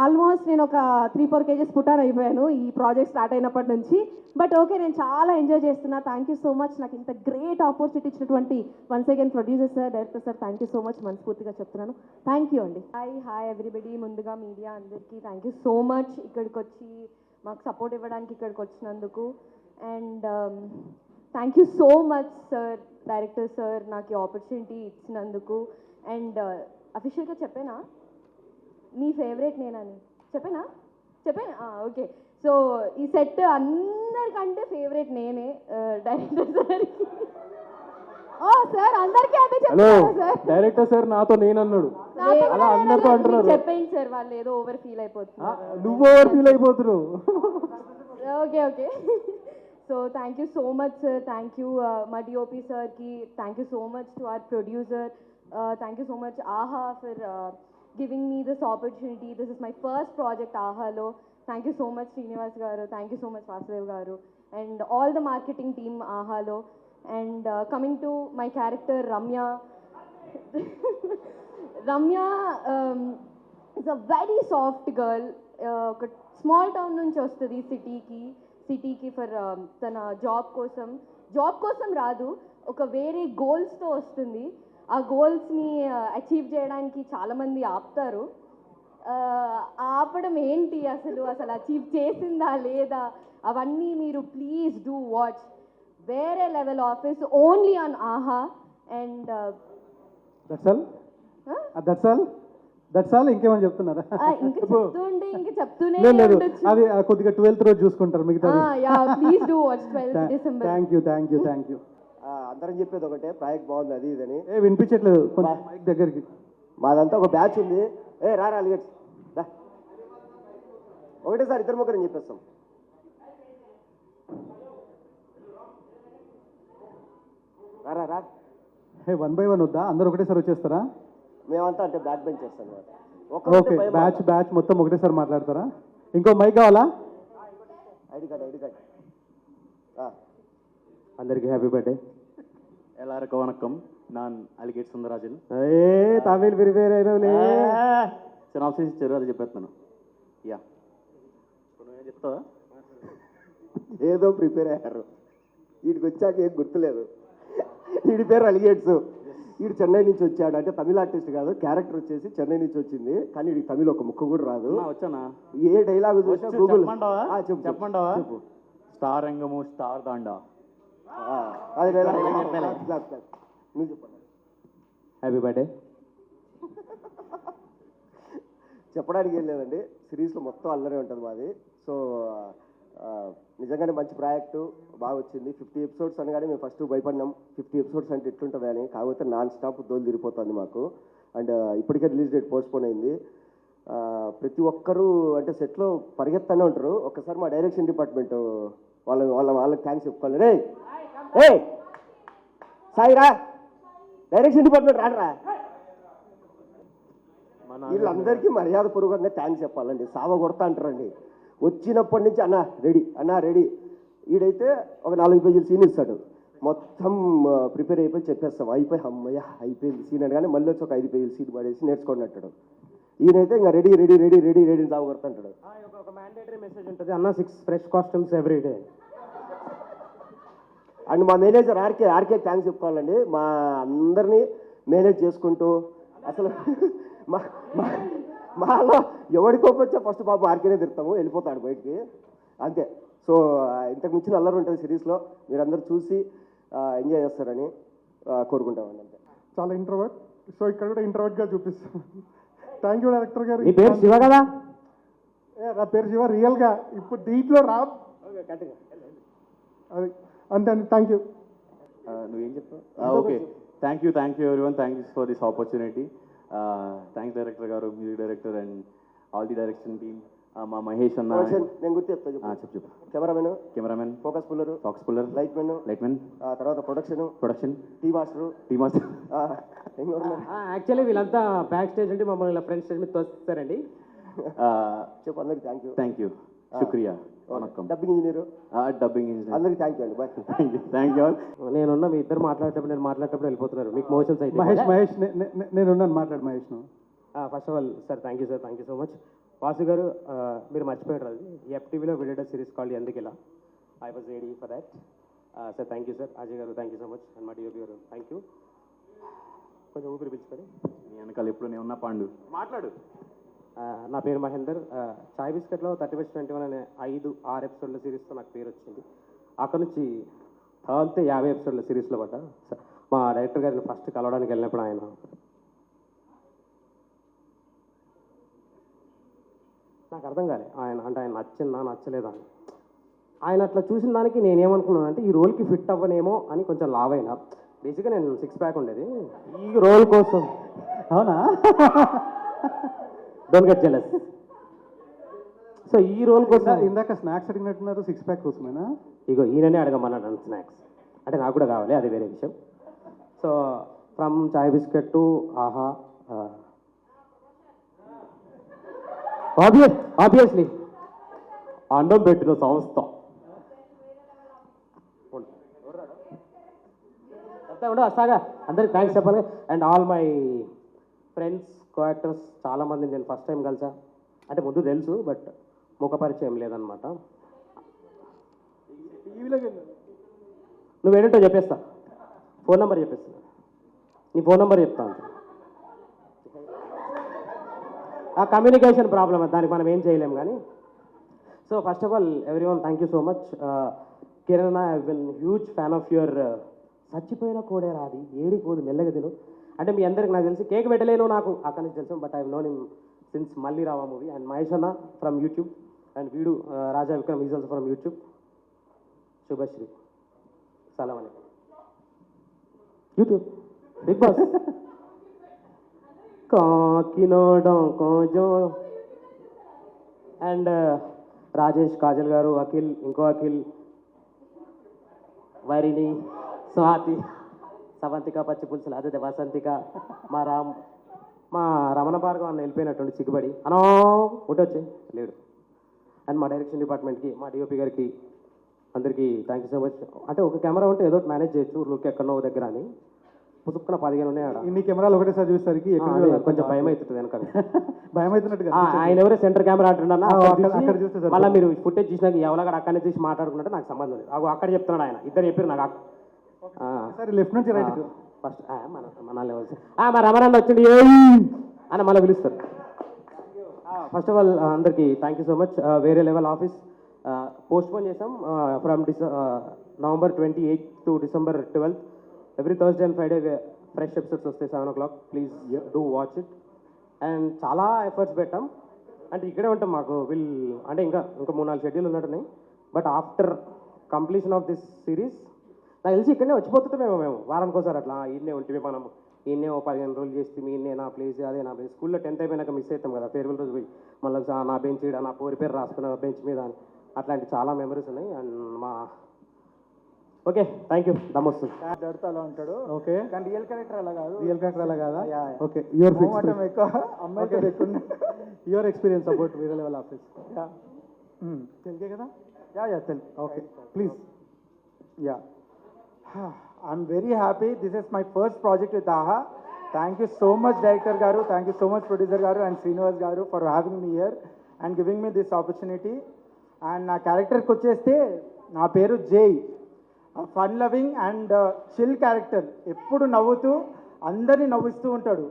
[SPEAKER 2] ఆల్మోస్ట్ నేను ఒక 3-4 kgs పుటాన్ అయిపోయాను ఈ ప్రాజెక్ట్ స్టార్ట్ అయినప్పటి నుంచి. బట్ ఓకే, నేను చాలా ఎంజాయ్ చేస్తున్నా. థ్యాంక్ యూ సో మచ్ నాకు ఇంత గ్రేట్ ఆపర్చునిటీ ఇచ్చినటువంటి once again producer sir, director sir, thank you so much మనస్ఫూర్తిగా చెప్తున్నాను. థ్యాంక్ యూ అండి.
[SPEAKER 8] Hi everybody. ముందుగా మీడియా అందరికీ థ్యాంక్ యూ సో మచ్ ఇక్కడికి వచ్చి మాకు సపోర్ట్ ఇవ్వడానికి ఇక్కడికి వచ్చినందుకు. And thank you so much sir, director sir నాకు ఈ ఆపర్చునిటీ ఇచ్చినందుకు. అండ్ అఫీషియల్గా చెప్పానా మీ ఫేవరెట్ నేనని చెప్పానా? ఓకే. సో ఈ సెట్ అందరికంటే ఫేవరెట్ నేనే డైరెక్టర్ సార్కి.
[SPEAKER 2] ఓ సార్ అందరికీ అదే
[SPEAKER 3] హలో
[SPEAKER 2] చెప్తారా సార్?
[SPEAKER 3] డైరెక్టర్ సార్ నాతో నేను అన్నాడు, అలా అందరితో అంటున్నారు.
[SPEAKER 8] చెప్పేయండి సార్, వాళ్ళు ఏదో ఓవర్ ఫీల్ అయిపోతున్నారు.
[SPEAKER 3] నువ్వు ఓవర్ ఫీల్ అయిపోతున్నావు.
[SPEAKER 8] Okay. So thank you so much sir. Thank you మా డిఓపి సార్కి. Thank you so much to our producer. Thank you so much Aha for giving me this opportunity. This is my first project ఆహాలో. Thank you so much Srinivas garu, thank you so much Vasudev garu and all the marketing team ఆహాలో. And coming to my character Ramya. Ramya is a very soft girl. ఒక స్మాల్ టౌన్ నుంచి వస్తుంది సిటీకి ఫర్ తన జాబ్ కోసం రాదు, ఒక వేరే గోల్స్తో వస్తుంది. ఆ గోల్స్ని అచీవ్ చేయడానికి చాలామంది ఆపుతారు. ఆపడం ఏంటి, అసలు అచీవ్ చేసిందా లేదా, అవన్నీ మీరు ప్లీజ్ డూ వాచ్ వేరే లెవెల్ ఆఫీస్ ఓన్లీ ఆన్ ఆహా. అండ్
[SPEAKER 4] దట్స్ ఆల్ ఇంకేమని చెప్తున్నారా?
[SPEAKER 8] ఇంకా చెప్తుంటే ఇంకా చెప్తూనే
[SPEAKER 4] లేదు
[SPEAKER 8] ఉండొచ్చు.
[SPEAKER 4] అది కొద్దిగా 12th రోజు చూసుకుంటారు మిగతా.
[SPEAKER 8] Please do watch 12th December.
[SPEAKER 4] Thank you.
[SPEAKER 6] అందరం చెప్పేది ఒకటే, ప్రాజెక్ట్ బాగుంది అది ఇదని.
[SPEAKER 4] వినిపించట్లేదు కొంచెం మైక్ దగ్గరికి.
[SPEAKER 6] మాదంతా ఒక బ్యాచ్ ఉంది. రారా అలిగేట్స్ ఒకటేసారి ఇద్దరు ముగ్గురు చెప్పేస్తాం. రా
[SPEAKER 4] 1 by 1 వద్దా, అందరూ ఒకటేసారి వచ్చేస్తారా?
[SPEAKER 6] మేమంతా అంటే బ్యాక్ బెంచ్ చేస్తాను.
[SPEAKER 4] ఓకే, బ్యాచ్ మొత్తం ఒకటేసారి మాట్లాడతారా? ఇంకో మైక్ కావాలా?
[SPEAKER 6] ID card.
[SPEAKER 3] అందరికీ హ్యాపీ బర్త్డే. எல்லாருக்கும் வணக்கம். நான் అలిగేట్ సుందరరాజన్.
[SPEAKER 4] తమిళ్ ప్రిపేర్ అయినవులే.
[SPEAKER 3] సినాప్సిస్ ఇచ్చారు, అది చెప్పేస్తున్నాను. యా, నువ్వేం చెప్తావా?
[SPEAKER 6] ఏదో ప్రిపేర్ అయ్యారు. వీడికి వచ్చాక ఏం గుర్తులేదు. వీడి పేరు అలిగేట్స్. వీడు చెన్నై నుంచి వచ్చాడు. అంటే తమిళ ఆర్టిస్ట్ కాదు, క్యారెక్టర్ వచ్చేసి చెన్నై నుంచి వచ్చింది. కానీ వీడికి తమిళ ఒక ముక్క కూడా రాదు.
[SPEAKER 3] వచ్చానా?
[SPEAKER 6] ఏ డైలాగ్ చూసినా గూగుల్
[SPEAKER 3] చెప్పమంటావా? స్టార్ రంగము స్టార్ దాండా.
[SPEAKER 6] అది డైలాగ్. నువ్వు చెప్పండి.
[SPEAKER 3] Happy birthday.
[SPEAKER 6] చెప్పడానికి ఏం లేదండి, సిరీస్లో మొత్తం అల్లరే ఉంటుంది మాది. సో నిజంగానే మంచి ప్రాజెక్టు, బాగా వచ్చింది. 50 episodes అనగానే మేము ఫస్ట్ భయపడినాం, 50 episodes అంటే ఎట్లుంటుంది అని. కాకపోతే నాన్ స్టాప్ దోలు తిరిగిపోతుంది మాకు. అండ్ ఇప్పటికే రిలీజ్ డేట్ పోస్ట్పోన్ అయింది. ప్రతి ఒక్కరూ అంటే సెట్లో పరిగెత్తనే ఉంటారు. ఒక్కసారి మా డైరెక్షన్ డిపార్ట్మెంట్ వాళ్ళకి థ్యాంక్స్ చెప్పుకోవాలి. రే సాయిరా, డైరెక్షన్ డిపార్ట్మెంట్ రాడరా. వీళ్ళందరికీ మర్యాదపూర్వకంగా థ్యాంక్స్ చెప్పాలండి. సావ కొడతా అంటారండి. వచ్చినప్పటి నుంచి అన్నా రెడీ. ఈడైతే ఒక 4 పేజీలు సీన్ ఇస్తాడు. మొత్తం ప్రిపేర్ అయిపోయి చెప్పేస్తాం, అమ్మయ్య అయిపోయింది సీన్ అని. కానీ మళ్ళీ వచ్చి ఒక 5 పేజీలు సీన్ పడేసి నేర్చుకోండి అంటాడు. ఈయనైతే ఇంకా రెడీ సావ కొడతా అంటాడు. ఒక మ్యాండేటరీ మెసేజ్ ఉంటుంది, అన్న 6 fresh costumes every day. And మా మేనేజర్ ఆర్కే థ్యాంక్స్ చెప్పుకోవాలండి. మా అందరినీ మేనేజ్ చేసుకుంటూ అసలు మాలో ఎవరికోపొచ్చా ఫస్ట్ పాపం ఆర్కేనే తిరుగుతాము, వెళ్ళిపోతాడు బయటికి అంతే. సో ఇంతకు మించిన అల్లరి ఉంటుంది సిరీస్లో. మీరందరూ చూసి ఎంజాయ్ చేస్తారని కోరుకుంటామండి. అంతే.
[SPEAKER 4] చాలా ఇంట్రోవర్ట్, సో ఇక్కడ కూడా ఇంట్రోవర్ట్గా చూపిస్తాం. థ్యాంక్ యూ డైరెక్టర్ గారు.
[SPEAKER 6] నీ పేరు శివ కదా?
[SPEAKER 4] నా పేరు శివ రియల్గా. ఇప్పుడు దీంట్లో అది అంతే అండి. Thank you.
[SPEAKER 3] నువ్వేం చెప్తావు? Okay, thank you everyone. Thank you for this opportunity. Thanks director గారు, music director and all the direction team. మా మహేష్ అన్న.
[SPEAKER 6] నేను గుర్తు చెప్తాను.
[SPEAKER 3] చెప్పు.
[SPEAKER 6] Cameraman, focus puller, light men, తర్వాత ప్రొడక్షన్, టీ మాస్టర్.
[SPEAKER 9] యాక్చువల్లీ వీళ్ళంతా బ్యాక్ స్టేజ్ అంటే మమ్మల్ని ఇలా ఫ్రంట్ స్టేజ్ మీద తోస్తారండి.
[SPEAKER 6] చెప్పు అందరికి
[SPEAKER 3] థ్యాంక్ యూ శుక్రియా. వనక్కం.
[SPEAKER 6] డబ్బింగ్ ఇంజనీర్ అందరికి థ్యాంక్ యూ అండి.
[SPEAKER 3] Thank you.
[SPEAKER 9] నేనున్న మీ ఇద్దరు మాట్లాడేటప్పుడు వెళ్ళిపోతున్నారు. మీకు మోషన్స్ అయితే
[SPEAKER 4] మహేష్ నేనున్నాను, మాట్లాడు Mahesh.
[SPEAKER 9] First of all sir thank you so much. Vasu గారు, మీరు మర్చిపోయారు అది FTVలో వీడియో సిరీస్ కాల్డ్ ఎందుకు ఇలా. I was ready for that. Sir thank you sir. Ajay garu thank you so much. And మా DOP గారు థ్యాంక్ యూ. కొంచెం ఊపిరి పిలుచుకొని.
[SPEAKER 3] నీ వెనకాల ఎప్పుడు నేను ఉన్నా పాండు, మాట్లాడు.
[SPEAKER 9] నా పేరు మహేందర్. చాయ్ బిస్కెట్లో 30/21 అనే 5-6 ఎపిసోడ్ల సిరీస్తో నాకు పేరు వచ్చింది. అక్కడ నుంచి అంతే 50 ఎపిసోడ్ల సిరీస్లో పడ్డా. మా డైరెక్టర్ గారిని ఫస్ట్ కలవడానికి వెళ్ళినప్పుడు ఆయన నాకు అర్థం కాలే ఆయన నచ్చిందా నచ్చలేదా అని. ఆయన అట్లా చూసిన దానికి నేనేమనుకున్నాను అంటే ఈ రోల్కి ఫిట్ అవ్వనేమో అని కొంచెం లావ్ అయినా. బేసిక్గా నేను 6 ప్యాక్ ఉండేది ఈ రోల్ కోసం.
[SPEAKER 4] అవునా?
[SPEAKER 9] Don't get jealous. సో ఈ రోల్ కోసం
[SPEAKER 4] ఇందాక స్నాక్స్ అడిగినట్టున్నారు, 6 ప్యాక్ కోసమేనా?
[SPEAKER 9] ఇగో ఈయననే అడగమన్నాడు స్నాక్స్. అంటే నాకు కూడా కావాలి, అది వేరే విషయం. So from chai biscuit to ఆహా, ఆబ్వియస్లీ అన్నం పెట్టిన సంస్థ. అసాగా అందరికి థ్యాంక్స్ చెప్పాలి. And all my friends, co actors, చాలామంది నేను ఫస్ట్ టైం కలిసా. అంటే ముందు తెలుసు, బట్ ముఖపరిచయం లేదనమాట.
[SPEAKER 4] టీవీలోకి
[SPEAKER 9] నువ్వు ఏంటో చెప్పేస్తా, ఫోన్ నెంబర్ చెప్పేస్తా, నీ ఫోన్ నెంబర్ చెప్తా అంతే. ఆ కమ్యూనికేషన్ ప్రాబ్లమ్, దానికి మనం ఏం చేయలేం కానీ. So first of all everyone thank you so much. Kiran, I been huge fan of your చచ్చిపోయిన కోడే రాది ఏడిపోదు మెల్లగా తిను అంటే మీ అందరికి నాకు తెలిసి కేక్ పెట్టలేను నాకు అక్కడి నుంచి తెలుసు, but I known him since మళ్ళీ రావా మూవీ. అండ్ మహేష్ అన్న ఫ్రమ్ యూట్యూబ్, అండ్ వీడు Raja Vikram is also from YouTube. Subhashree సలాం అలైకుం యూట్యూబ్ బిగ్ బాస్ కాకినాడ కాజో. అండ్ రాజేష్, కాజల్ గారు, అఖిల్, ఇంకో అఖిల్, వరిణి, స్వాతి, సవంతిక, పచ్చి పులుసులు, అదే వసంతిక, మా రమణ భార్గవ్ అన్న వెళ్ళిపోయినటువంటి సిగ్గుబడి అనో ఒకటి లేడు. అండ్ మా డైరెక్షన్ డిపార్ట్మెంట్కి, మా డిఓపి గారికి అందరికీ థ్యాంక్ యూ సో మచ్. అంటే ఒక కెమెరా ఉంటే ఏదో మేనేజ్ చేయొచ్చు, లుక్ ఎక్కడో దగ్గర అని పుసుక్కున 15 ఉన్నాయి ఆడ.
[SPEAKER 4] ఇన్ని కెమెరాలు ఒకటేసారి చూసేసరికి
[SPEAKER 9] కొంచెం భయం అవుతుంది వెనక.
[SPEAKER 4] భయం అవుతున్నట్టుగా
[SPEAKER 9] ఆయన ఎవరో సెంటర్ కెమెరా అంటున్నా
[SPEAKER 4] అక్కడ చూస్తే సరిపోతుంది.
[SPEAKER 9] మళ్ళీ మీరు ఫుటేజ్ చూసినాక ఎవరో అక్కడనే చూసి మాట్లాడుకుంటే నాకు సంబంధం లేదు. అక్కడ చెప్తున్నాడు ఆయన, ఇద్దరు చెప్పారు నాకు.
[SPEAKER 4] సరే లెఫ్ట్ నుంచి రైట్
[SPEAKER 9] ఫస్ట్ మన మా రమణాన్ని వచ్చింది అని మళ్ళీ పిలుస్తారు. ఫస్ట్ ఆఫ్ ఆల్ అందరికీ థ్యాంక్ యూ సో మచ్. వేరే లెవెల్ ఆఫీస్ పోస్ట్పోన్ చేసాం from November 28th to December 12th. Every Thursday and Friday fresh episodes వస్తాయి 7 o'clock. Please do watch it. And చాలా ఎఫర్ట్స్ పెట్టాం, అంటే ఇక్కడే ఉంటాం మాకు అంటే ఇంకా 3-4 షెడ్యూల్ ఉన్నట్టున్నాయి. But after completion of this series నాకు తెలిసి ఇక్కడనే వచ్చిపోతుంటామేమో మేము వారానికి ఒకసారి అట్లా. ఈయనే ఉంటే మనం ఈయనే 15 రోజులు చేస్తే ఈయనే నా ప్లేస్ అదే నా ప్లేస్. స్కూల్లో 10th అయిపోయినాక మిస్ అవుతాం కదా, ఫేర్వెల్ రోజు పోయి మళ్ళీ నా బెంచ్ ఈడ నా పేరు రాసుకున్న బెంచ్ మీద అని అట్లాంటి చాలా మెమరీస్ ఉన్నాయి. అండ్ ఓకే థ్యాంక్ యూ దమ్మొస్తుంది.
[SPEAKER 4] అలా ఉంటాడు ఓకే,
[SPEAKER 6] కానీ రియల్ క్యారెక్టర్ అలా కాదు.
[SPEAKER 4] రియల్ క్యారెక్టర్ అలా కాదా? ఓకే, యువర్
[SPEAKER 6] ఎక్కువ అమ్మాయితో ఎక్కువ
[SPEAKER 4] యువర్ ఎక్స్పీరియన్స్ అబౌట్ వేరే లెవెల్ ఆఫీస్
[SPEAKER 6] తెలుగే కదా.
[SPEAKER 4] Telugu. Okay please.
[SPEAKER 10] I'm very happy. This is my first project with AHA. Thank you so much, Director Garu. Thank you so much, Producer Garu and Srinivas Garu for having me here and giving me this opportunity. And నా క్యారెక్టర్కి వచ్చేస్తే నా పేరు జై. Fun loving and chill character, ఎప్పుడు నవ్వుతూ అందరినీ నవ్విస్తూ ఉంటాడు.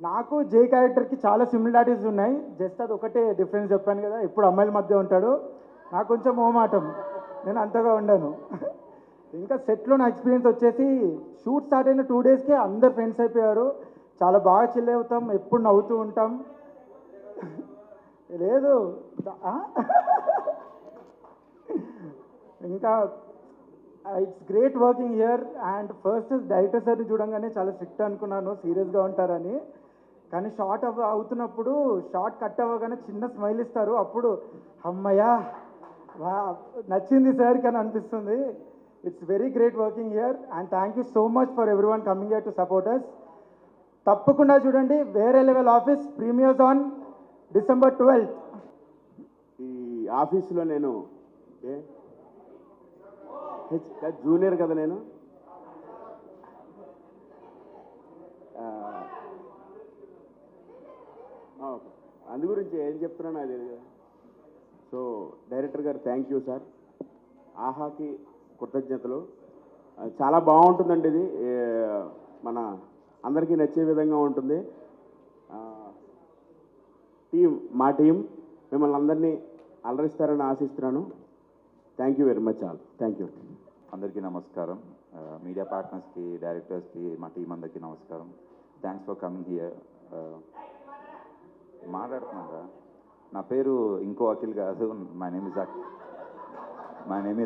[SPEAKER 10] నాకు జై క్యారెక్టర్కి చాలా సిమిలారిటీస్ ఉన్నాయి, జస్ట్ అది ఒకటే డిఫరెన్స్ చెప్పాను కదా, ఎప్పుడు అమ్మాయిల మధ్య ఉంటాడు. నాకు కొంచెం మోమాటం, నేను అంతగా ఉండను. ఇంకా సెట్లో నా ఎక్స్పీరియన్స్ వచ్చేసి షూట్ స్టార్ట్ అయిన 2 daysకే అందరు ఫ్రెండ్స్ అయిపోయారు. చాలా బాగా చిల్ అవుతాం, ఎప్పుడు నవ్వుతూ ఉంటాం. లేదు ఇంకా it's great working here. And first director సార్ని చూడంగానే చాలా స్ట్రిక్ట్ అనుకున్నాను, సీరియస్గా ఉంటారని. కానీ షార్ట్ అవుతున్నప్పుడు షార్ట్ కట్ అవ్వగానే చిన్న స్మైల్ ఇస్తారు, అప్పుడు అమ్మయ్యా నచ్చింది సార్కి అని అనిపిస్తుంది. It's very great working here and thank you so much for everyone coming here to support us. తప్పకుండా చూడండి వేరే level office, premieres on December 12th.
[SPEAKER 6] ఈ ఆఫీసులో నేను జూనియర్ కదా నేను. అందు గురించి ఏం చెప్తున్నాను అది. సో డైరెక్టర్ గారు థ్యాంక్ యూ సార్. ఆహాకి కృతజ్ఞతలు. చాలా బాగుంటుందండి ఇది, మన అందరికీ నచ్చే విధంగా ఉంటుంది. మా టీం మిమ్మల్ని అందరినీ అలరిస్తారని ఆశిస్తున్నాను. Thank you very much all. Thank you.
[SPEAKER 11] అందరికీ నమస్కారం. మీడియా పార్ట్నర్స్కి, డైరెక్టర్స్కి, మా టీం అందరికీ నమస్కారం. Thanks for coming here. మాట్లాడుతున్నారా? నా పేరు ఇంకో అఖిల్ కాదు, my name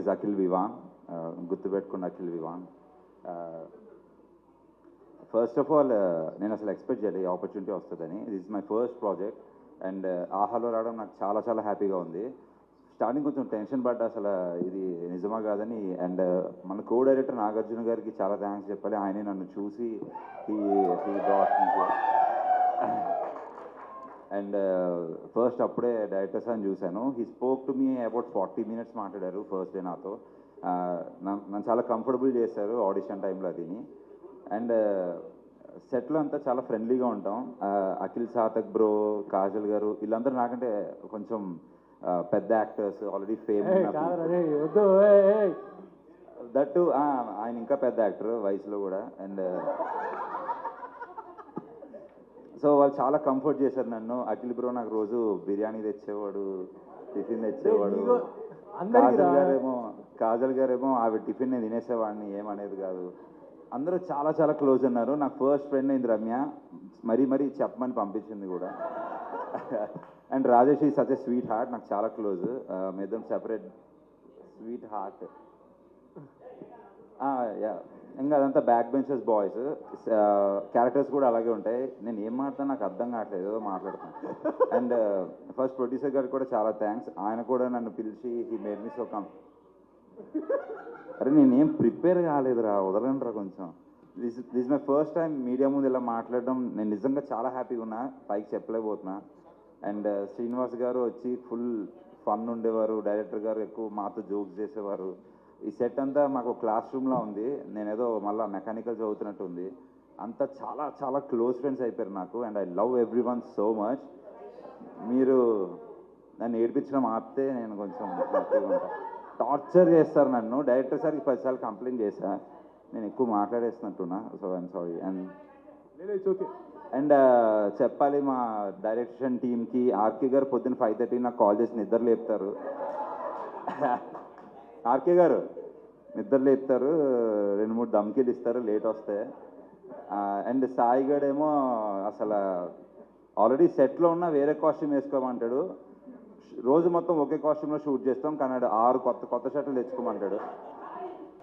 [SPEAKER 11] is Akhil Vivaan. గుర్తుపెట్టుకున్న Akhil Vivaan. First of all నేను అసలు ఎక్స్పెక్ట్ చేయలేదు ఈ ఆపర్చునిటీ వస్తుందని. This is my first project and ఆహాలో రావడం నాకు చాలా చాలా హ్యాపీగా ఉంది. స్టార్టింగ్ కొంచెం టెన్షన్ పడ్డా అసలు ఇది నిజమా కాదని. అండ్ మన కో డైరెక్టర్ నాగార్జున గారికి చాలా థ్యాంక్స్ చెప్పాలి. ఆయనే నన్ను చూసి అండ్ ఫస్ట్ అప్పుడే డైరెక్టర్ సార్ని చూశాను. He spoke to me about 40 minutes మాట్లాడారు ఫస్ట్ డే నాతో. నన్ను చాలా కంఫర్టబుల్ చేశారు ఆడిషన్ టైంలో అదిని. అండ్ సెట్లో అంతా చాలా ఫ్రెండ్లీగా ఉంటాం. అఖిల్ సాతక్ బ్రో, కాజల్ గారు వీళ్ళందరూ నాకంటే కొంచెం పెద్ద యాక్టర్స్ ఆల్రెడీ ఫేమ్
[SPEAKER 3] కాదరే వద్దు
[SPEAKER 11] దట్టు ఆయన ఇంకా పెద్ద యాక్టర్ వయసులో కూడా. అండ్ సో వాళ్ళు చాలా కంఫర్ట్ చేశారు నన్ను. అఖిల్ బ్రో నాకు రోజు బిర్యానీ తెచ్చేవాడు, టిఫిన్ తెచ్చేవాడు. కాజల్ గారేమో ఆవిడ టిఫిన్ నేను తినేసేవాడిని, ఏమనేది కాదు. అందరూ చాలా చాలా క్లోజ్ ఉన్నారు. నాకు ఫస్ట్ ఫ్రెండ్ అయింది రమ్య, మరీ చెప్పమని పంపించింది కూడా. అండ్ రాజేష్ ఈ సచ్ ఎ స్వీట్ హార్ట్, నాకు చాలా క్లోజ్. మేదం సెపరేట్ స్వీట్ హార్ట్. యా, ఇంకా అదంతా బ్యాక్ బెంచెస్ బాయ్స్. క్యారెక్టర్స్ కూడా అలాగే ఉంటాయి. నేను ఏం మాట్లాడినా నాకు అర్థం కావట్లేదు, ఏదో మాట్లాడుతాను. అండ్ ఫస్ట్ ప్రొడ్యూసర్ గారికి కూడా చాలా థ్యాంక్స్. ఆయన కూడా నన్ను పిలిచి he made me so come. అరే నేనేం ప్రిపేర్ కాలేదురా, వదలండిరా కొంచెం. This my first time media ముందు ఇలా మాట్లాడడం. నేను నిజంగా చాలా హ్యాపీగా ఉన్నా, పైకి చెప్పలేకపోతున్నా. అండ్ శ్రీనివాస్ గారు వచ్చి ఫుల్ ఫన్ ఉండేవారు. డైరెక్టర్ గారు ఎక్కువ మాతో జోక్స్ చేసేవారు. ఈ సెట్ అంతా మాకు క్లాస్ రూమ్లో ఉంది, నేనేదో మళ్ళీ మెకానికల్ చదువుతున్నట్టు ఉంది. అంతా చాలా చాలా క్లోజ్ ఫ్రెండ్స్ అయిపోయారు నాకు. And I love every one so much. మీరు నన్ను ఏడిపించడం ఆపితే నేను కొంచెం హ్యాపీగా ఉంటాను. టార్చర్ చేస్తారు నన్ను. డైరెక్టర్ సార్కి 10 సార్లు కంప్లైంట్ చేశా, నేను ఎక్కువ మాట్లాడేస్తున్నట్టున్నా. So I'm sorry. అండ్ చెప్పాలి మా డైరెక్షన్ టీమ్కి, ఆర్కే గారు పొద్దున్న 5:30 నాకు కాల్ చేసి నిద్ర లేపుతారు. ఆర్కే గారు నిద్ర లేపుతారు, 2-3 ధమ్కీలు ఇస్తారు లేట్ వస్తే. అండ్ సాయి గడేమో అసలు ఆల్రెడీ సెట్లో ఉన్న వేరే కాస్ట్యూమ్ వేసుకోమంటాడు. రోజు మొత్తం ఒకే కాస్ట్యూమ్లో షూట్ చేస్తాం, కానీ 6 కొత్త షర్ట్లు తెచ్చుకోమంటాడు.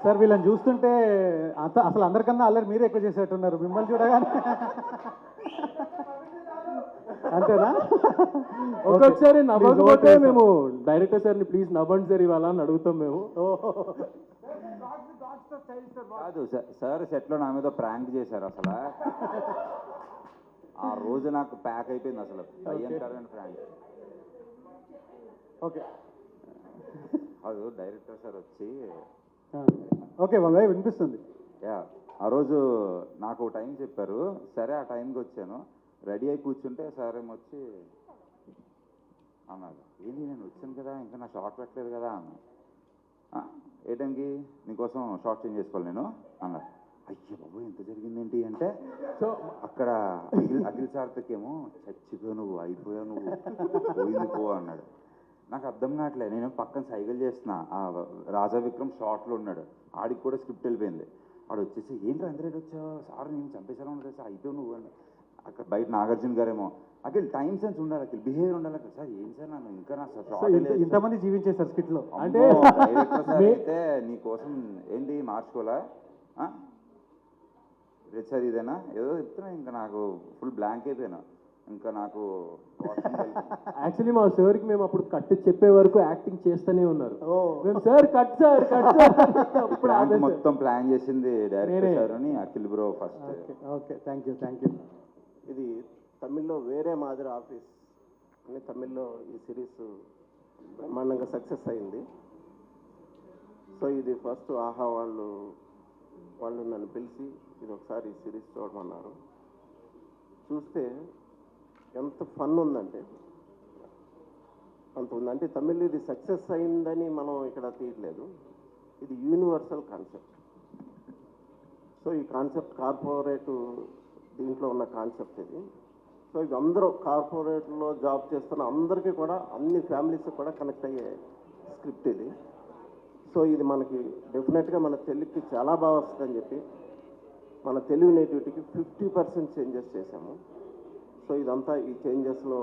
[SPEAKER 4] సార్ వీళ్ళని చూస్తుంటే అసలు అందరికన్నా అల్లరి మీరే ఎక్కువ చేసేట్టున్నారు మిమ్మల్ని చూడగానే. అంతేనా?
[SPEAKER 3] ఒక్కొక్కసారి నవ్వకపోతే మేము డైరెక్టర్ సార్ని ప్లీజ్ నవ్వండి సార్ ఇవాళ అని అడుగుతాం మేము.
[SPEAKER 11] కాదు సార్, సెట్లో నా మీద ప్రాంక్ చేశారు. అసలు ఆ రోజు నాకు ప్యాక్ అయిపోయింది అసలు, భయంకరమైన ప్రాంక్.
[SPEAKER 4] ఓకే,
[SPEAKER 11] అది డైరెక్టర్ సార్ వచ్చి
[SPEAKER 4] ఓకే బాబాయ్ వినిపిస్తుంది.
[SPEAKER 11] యా, ఆ రోజు నాకు టైం చెప్పారు. సరే ఆ టైంకి వచ్చాను, రెడీ అయి కూర్చుంటే సార్ ఏమొచ్చి అన్నారు, ఏంటి నేను వచ్చాను కదా ఇంకా నా షార్ట్ పెట్టలేదు కదా అన్న. ఏ టైంకి నీకోసం షార్ట్ చేంజ్ చేసుకోవాలి నేను అన్నారు. అయ్యో బాబు ఎంత జరిగిందేంటి అంటే, సో అక్కడ అఖిల్ సార్థకేమో చచ్చిపోయావు నువ్వు, అయిపోయావు నువ్వు, పోయింది పో అన్నాడు. నాకు అర్థం కావట్లేదు, నేను పక్కన సైకిల్ చేస్తున్నా. ఆ రాజా విక్రమ్ షార్ట్లో ఉన్నాడు, ఆడికి కూడా స్క్రిప్ట్ వెళ్ళిపోయింది. ఆడు వచ్చేసి ఏంటి అందరేడు వచ్చావు సార్, నేను చంపేసాను ఉండదు సార్, అయిపోయావు నువ్వు అని. అక్కడ బయట నాగార్జున గారేమో అఖిల్ టైం సెన్స్ ఉండాలి, అఖిల్ బిహేవియర్ ఉండాలి. సార్ ఏం సార్ నన్ను ఇంకా నా
[SPEAKER 4] ఇంతమంది జీవించేశారు స్కిట్లో
[SPEAKER 11] అంటే డైరెక్టర్ సార్ అయితే నీ కోసం ఏంటి మార్చుకోవాలా రేపు సార్ ఇదేనా ఏదో చెప్తున్నా. ఇంకా నాకు ఫుల్ బ్లాంక్ అయిపోయినా. ఇంకా నాకు
[SPEAKER 3] యాక్చువల్లీ మా సార్కి మేము అప్పుడు కట్ చెప్పే వరకు యాక్టింగ్ చేస్తూనే ఉన్నారు. మేము సార్ కట్ సార్ కట్
[SPEAKER 11] మొత్తం ప్లాన్ చేసింది డైరెక్టర్ సార్ అని Akhil bro first.
[SPEAKER 4] Okay, thank you.
[SPEAKER 6] ఇది తమిళ్లో వేరే మాదిరి ఆఫీస్ అని తమిళ్లో ఈ సిరీస్ బ్రహ్మాండంగా సక్సెస్ అయింది. సో ఇది ఫస్ట్ ఆహా వాళ్ళు నన్ను పిలిచి ఇది ఒకసారి ఈ సిరీస్ చూడమన్నారు. చూస్తే ఎంత ఫన్ ఉందంటే అంత ఉంది. అంటే తమిళ్ ఇది సక్సెస్ అయిందని మనం ఇక్కడ తీయట్లేదు, ఇది యూనివర్సల్ కాన్సెప్ట్. సో ఈ కాన్సెప్ట్ కార్పొరేట్ దీంట్లో ఉన్న కాన్సెప్ట్ ఇది. సో ఇది అందరూ కార్పొరేట్లో జాబ్ చేస్తున్న అందరికీ కూడా, అన్ని ఫ్యామిలీస్ కూడా కనెక్ట్ అయ్యే స్క్రిప్ట్ ఇది. సో ఇది మనకి డెఫినెట్గా మన తెలుగుకి చాలా బాగా వస్తుందని చెప్పి మన తెలుగు నేటివిటీకి 50% చేంజెస్ చేశాము. సో ఇదంతా ఈ చేంజెస్లో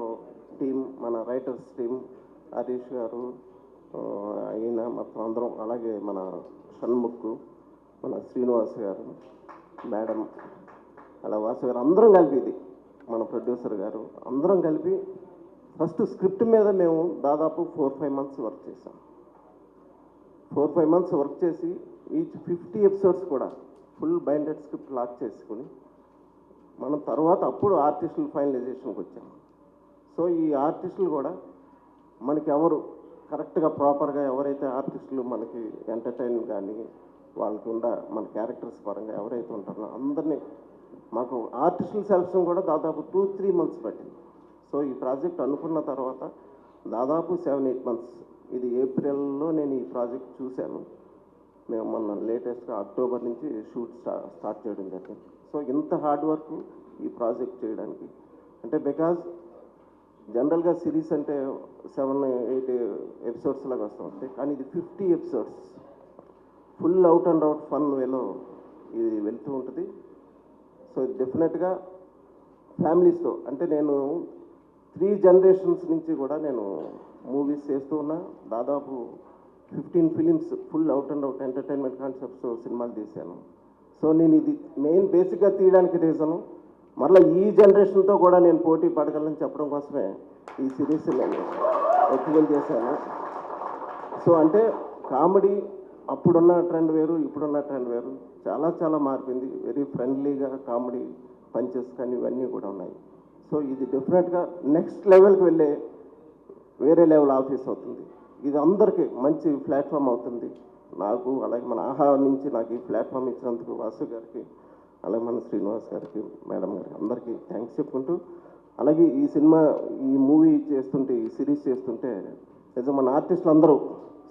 [SPEAKER 6] టీమ్, మన రైటర్స్ టీమ్, హరీష్ గారు అయినా మొత్తం అందరం, అలాగే మన షణ్ముఖ్, మన శ్రీనివాస్ గారు, మేడం, అలా వాసు గారు, అందరం కలిపి ఇది మన ప్రొడ్యూసర్ గారు అందరం కలిపి ఫస్ట్ స్క్రిప్ట్ మీద మేము దాదాపు 4-5 months వర్క్ చేసాం. 4-5 months వర్క్ చేసి ఈచ్ 50 episodes కూడా ఫుల్ బైండెడ్ స్క్రిప్ట్ లాక్ చేసుకుని మనం తర్వాత అప్పుడు ఆర్టిస్టుల ఫైనలైజేషన్కి వచ్చాము. సో ఈ ఆర్టిస్టులు కూడా మనకి ఎవరు కరెక్ట్గా ప్రాపర్గా ఎవరైతే ఆర్టిస్టులు మనకి ఎంటర్టైన్ కానీ వాళ్ళకి మన క్యారెక్టర్స్ పరంగా ఎవరైతే ఉంటారో అందరినీ, మాకు ఆర్టిస్టుల సెలక్షన్ కూడా దాదాపు 2-3 months పట్టింది. సో ఈ ప్రాజెక్ట్ అనుకున్న తర్వాత దాదాపు 7-8 మంత్స్. ఇది ఏప్రిల్లో నేను ఈ ప్రాజెక్ట్ చూశాను. మేము మొన్న లేటెస్ట్గా అక్టోబర్ నుంచి షూట్ స్టార్ట్ చేయడం జరిగింది. సో ఇంత హార్డ్ వర్క్ ఈ ప్రాజెక్ట్ చేయడానికి అంటే బికాజ్ జనరల్గా సిరీస్ అంటే 7-8 ఎపిసోడ్స్ లాగా వస్తూ ఉంటాయి, కానీ ఇది 50 episodes full out and out fun వేలో ఇది వెళ్తూ ఉంటుంది. సో డెఫినెట్గా ఫ్యామిలీస్తో అంటే నేను 3 జనరేషన్స్ నుంచి కూడా నేను మూవీస్ చేస్తూ ఉన్నా. దాదాపు 15 films full out and out entertainment concepts సినిమాలు తీశాను. సో నేను ఇది మెయిన్ బేసిక్గా తీయడానికి రీజను మరలా ఈ జనరేషన్తో కూడా నేను పోటీ పడగలని చెప్పడం కోసమే ఈ సిరీస్ నేను ఎక్స్ప్లెయిన్ చేశాను. సో అంటే కామెడీ అప్పుడున్న ట్రెండ్ వేరు, ఇప్పుడున్న ట్రెండ్ వేరు, చాలా చాలా మారిపోయింది. వెరీ ఫ్రెండ్లీగా కామెడీ పంచెస్ కానీ ఇవన్నీ కూడా ఉన్నాయి. సో ఇది డెఫినెట్గా నెక్స్ట్ లెవెల్కి వెళ్ళే వేరే లెవెల్ ఆఫీస్ అవుతుంది. ఇది అందరికీ మంచి ప్లాట్ఫామ్ అవుతుంది. నాకు అలాగే మన ఆహా నుంచి నాకు ఈ ప్లాట్ఫామ్ ఇచ్చినందుకు వాసు గారికి, అలాగే మన శ్రీనివాస్ గారికి, మేడం గారికి అందరికీ థ్యాంక్స్ చెప్పుకుంటూ, అలాగే ఈ సినిమా ఈ మూవీ చేస్తుంటే ఈ సిరీస్ చేస్తుంటే నిజం మన ఆర్టిస్టులు అందరూ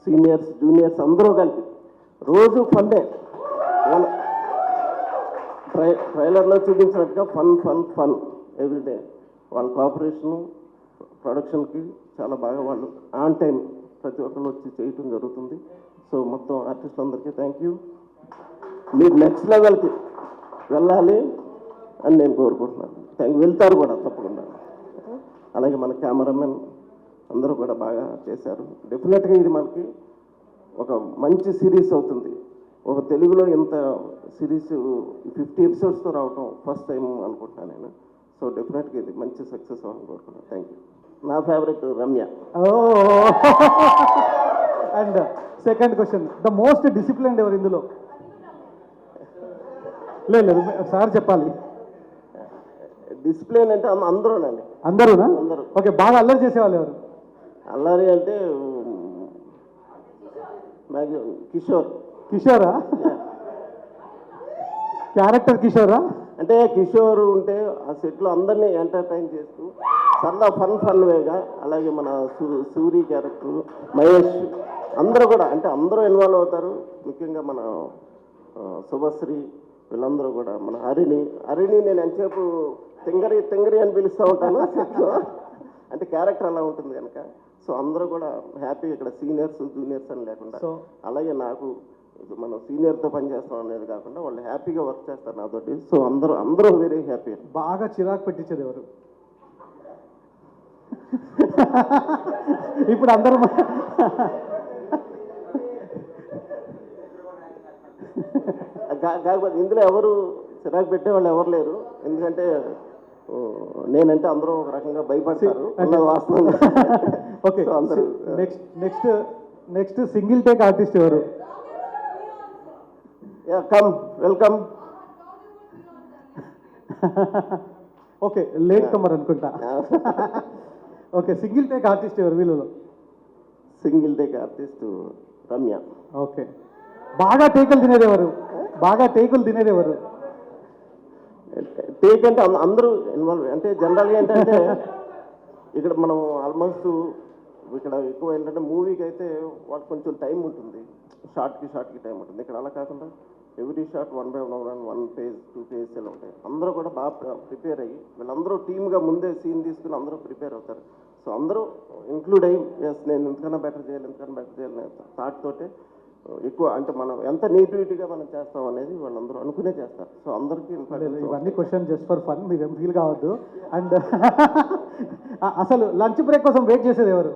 [SPEAKER 6] సీనియర్స్ జూనియర్స్ అందరూ కలిపి రోజు ఫన్నే ట్రైలర్లో చూపించినట్టుగా ఫన్ ఫన్ ఫన్ ఎవ్రీడే. వాళ్ళ కోఆపరేషను ప్రొడక్షన్కి చాలా బాగా వాళ్ళు ఆన్ టైం ప్రతి ఒక్కరు వచ్చి చేయటం జరుగుతుంది. సో మొత్తం ఆర్టిస్టులందరికీ థ్యాంక్ యూ. మీరు నెక్స్ట్ లెవెల్కి వెళ్ళాలి అని నేను కోరుకుంటున్నాను. వెళ్తారు కూడా తప్పకుండా. అలాగే మన కెమెరామెన్ అందరూ కూడా బాగా చేశారు. డెఫినెట్గా ఇది మనకి ఒక మంచి సిరీస్ అవుతుంది. ఒక తెలుగులో ఇంత సిరీస్ 50 ఎపిసోడ్స్తో రావటం ఫస్ట్ టైం అనుకుంటున్నాను నేను. సో డెఫినెట్గా ఇది మంచి సక్సెస్ అవ్వాలని కోరుకున్నాను. Thank you. నా favourite Ramya.
[SPEAKER 4] And second question, the most disciplined ఎవరు ఇందులో? లేదు సార్ చెప్పాలి.
[SPEAKER 6] డిసిప్లిన్ అంటే అందరూనండి.
[SPEAKER 4] అందరూనా?
[SPEAKER 6] అందరూ.
[SPEAKER 4] ఓకే, బాగా అల్లరి చేసేవాళ్ళు ఎవరు?
[SPEAKER 6] అల్లరి అంటే కిషోర్.
[SPEAKER 4] కిషోరా? క్యారెక్టర్ కిషోరా?
[SPEAKER 6] అంటే కిషోర్ ఉంటే ఆ సెట్లో అందరినీ ఎంటర్టైన్ చేస్తూ సరదా ఫన్ వేగా, అలాగే మన సూరి క్యారెక్టర్, మహేష్ అందరూ కూడా అంటే అందరూ ఇన్వాల్వ్ అవుతారు. ముఖ్యంగా మన శుభశ్రీ వీళ్ళందరూ కూడా, మన హరిణి నేను ఎంతసేపు తెంగరి అని పిలుస్తూ ఉంటాను సెట్లో, అంటే క్యారెక్టర్ అలా ఉంటుంది కనుక. సో అందరూ కూడా హ్యాపీ ఇక్కడ సీనియర్స్ జూనియర్స్ అని లేకుండా, అలాగే నాకు మనం సీనియర్తో పనిచేస్తాం అనేది కాకుండా వాళ్ళు హ్యాపీగా వర్క్ చేస్తారు నాతోటి. సో అందరూ వెరీ హ్యాపీ.
[SPEAKER 4] బాగా చిరాకు పెట్టించేది ఎవరు? ఇప్పుడు అందరూ
[SPEAKER 6] కాకపోతే ఇందులో ఎవరు చిరాకు పెట్టేవాళ్ళు ఎవరు లేరు. ఎందుకంటే నేనంటే అందరూ ఒక రకంగా భయపడతారు వాస్తవంగా.
[SPEAKER 4] ఓకే, అందరూ నెక్స్ట్ సింగిల్ టేక్ ఆర్టిస్ట్ ఎవరు?
[SPEAKER 6] వెల్కమ్.
[SPEAKER 4] ఓకే, లేట్ కమర్ అనుకుంటా. ఓకే, సింగిల్ టేక్ ఆర్టిస్ట్ ఎవరు వీళ్ళలో?
[SPEAKER 6] Single take artist Ramya.
[SPEAKER 4] Okay, బాగా టేకులు తినేది ఎవరు?
[SPEAKER 6] టేక్ అంటే అందరూ ఇన్వాల్వ్. అంటే జనరల్గా ఏంటంటే ఇక్కడ మనం ఆల్మోస్ట్ ఇక్కడ ఎక్కువ ఏంటంటే మూవీకి అయితే వాళ్ళకి కొంచెం టైం ఉంటుంది, షార్ట్కి టైం ఉంటుంది. ఇక్కడ అలా కాకుండా every shot 1 by 1 page 2 pages ఇలా ఉంటాయి. అందరూ కూడా బాగా ప్రిపేర్ అయ్యి వీళ్ళందరూ టీమ్గా ముందే సీన్ తీసుకుని అందరూ ప్రిపేర్ అవుతారు. సో అందరూ ఇంక్లూడ్ అయ్యి ఎస్ నేను ఎంతకన్నా బెటర్ చేయాలి థాట్ తోటే ఎక్కువ, అంటే మనం ఎంత నేటివిటీగా మనం చేస్తాం అనేది వాళ్ళందరూ అనుకునే చేస్తారు. సో అందరికీ
[SPEAKER 4] ఇవన్నీ క్వశ్చన్ జస్ట్ ఫర్ ఫన్, మీరు ఏం ఫీల్ కావద్దు. అండ్ అసలు లంచ్ బ్రేక్ కోసం వెయిట్ చేసేది ఎవరు?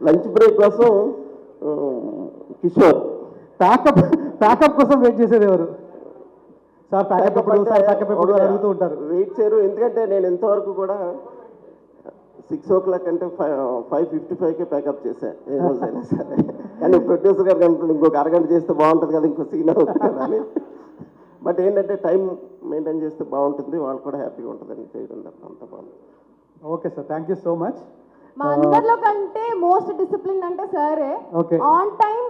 [SPEAKER 6] లంచ్ బ్రేక్ కోసం కిషోర్.
[SPEAKER 4] ప్యాకప్ కోసం వెయిట్ చేసేది ఎవరు? సార్ ప్యాకప్ ఎప్పుడు అడుగుతూ ఉంటారు.
[SPEAKER 6] వెయిట్ చేయరు, ఎందుకంటే నేను ఎంతవరకు కూడా 6 o'clock అంటే 5:55కే ప్యాకప్ చేశాను ఏ రోజైనా సరే. కానీ ప్రొడ్యూసర్ గారు కనుక ఇంకొక అరగంట చేస్తే బాగుంటుంది కదా, ఇంకో సీన్ అవుతుంది కదా అని. బట్ ఏంటంటే టైం మెయింటైన్ చేస్తే బాగుంటుంది, వాళ్ళు కూడా హ్యాపీగా ఉంటుందని చేయడం తప్ప అంత బాగుంది.
[SPEAKER 4] Okay sir, thank you so much.
[SPEAKER 2] మా అందరిలో కంటే మోస్ట్ డిసిప్లిన్ అంటే సరే.
[SPEAKER 4] Okay,
[SPEAKER 2] on time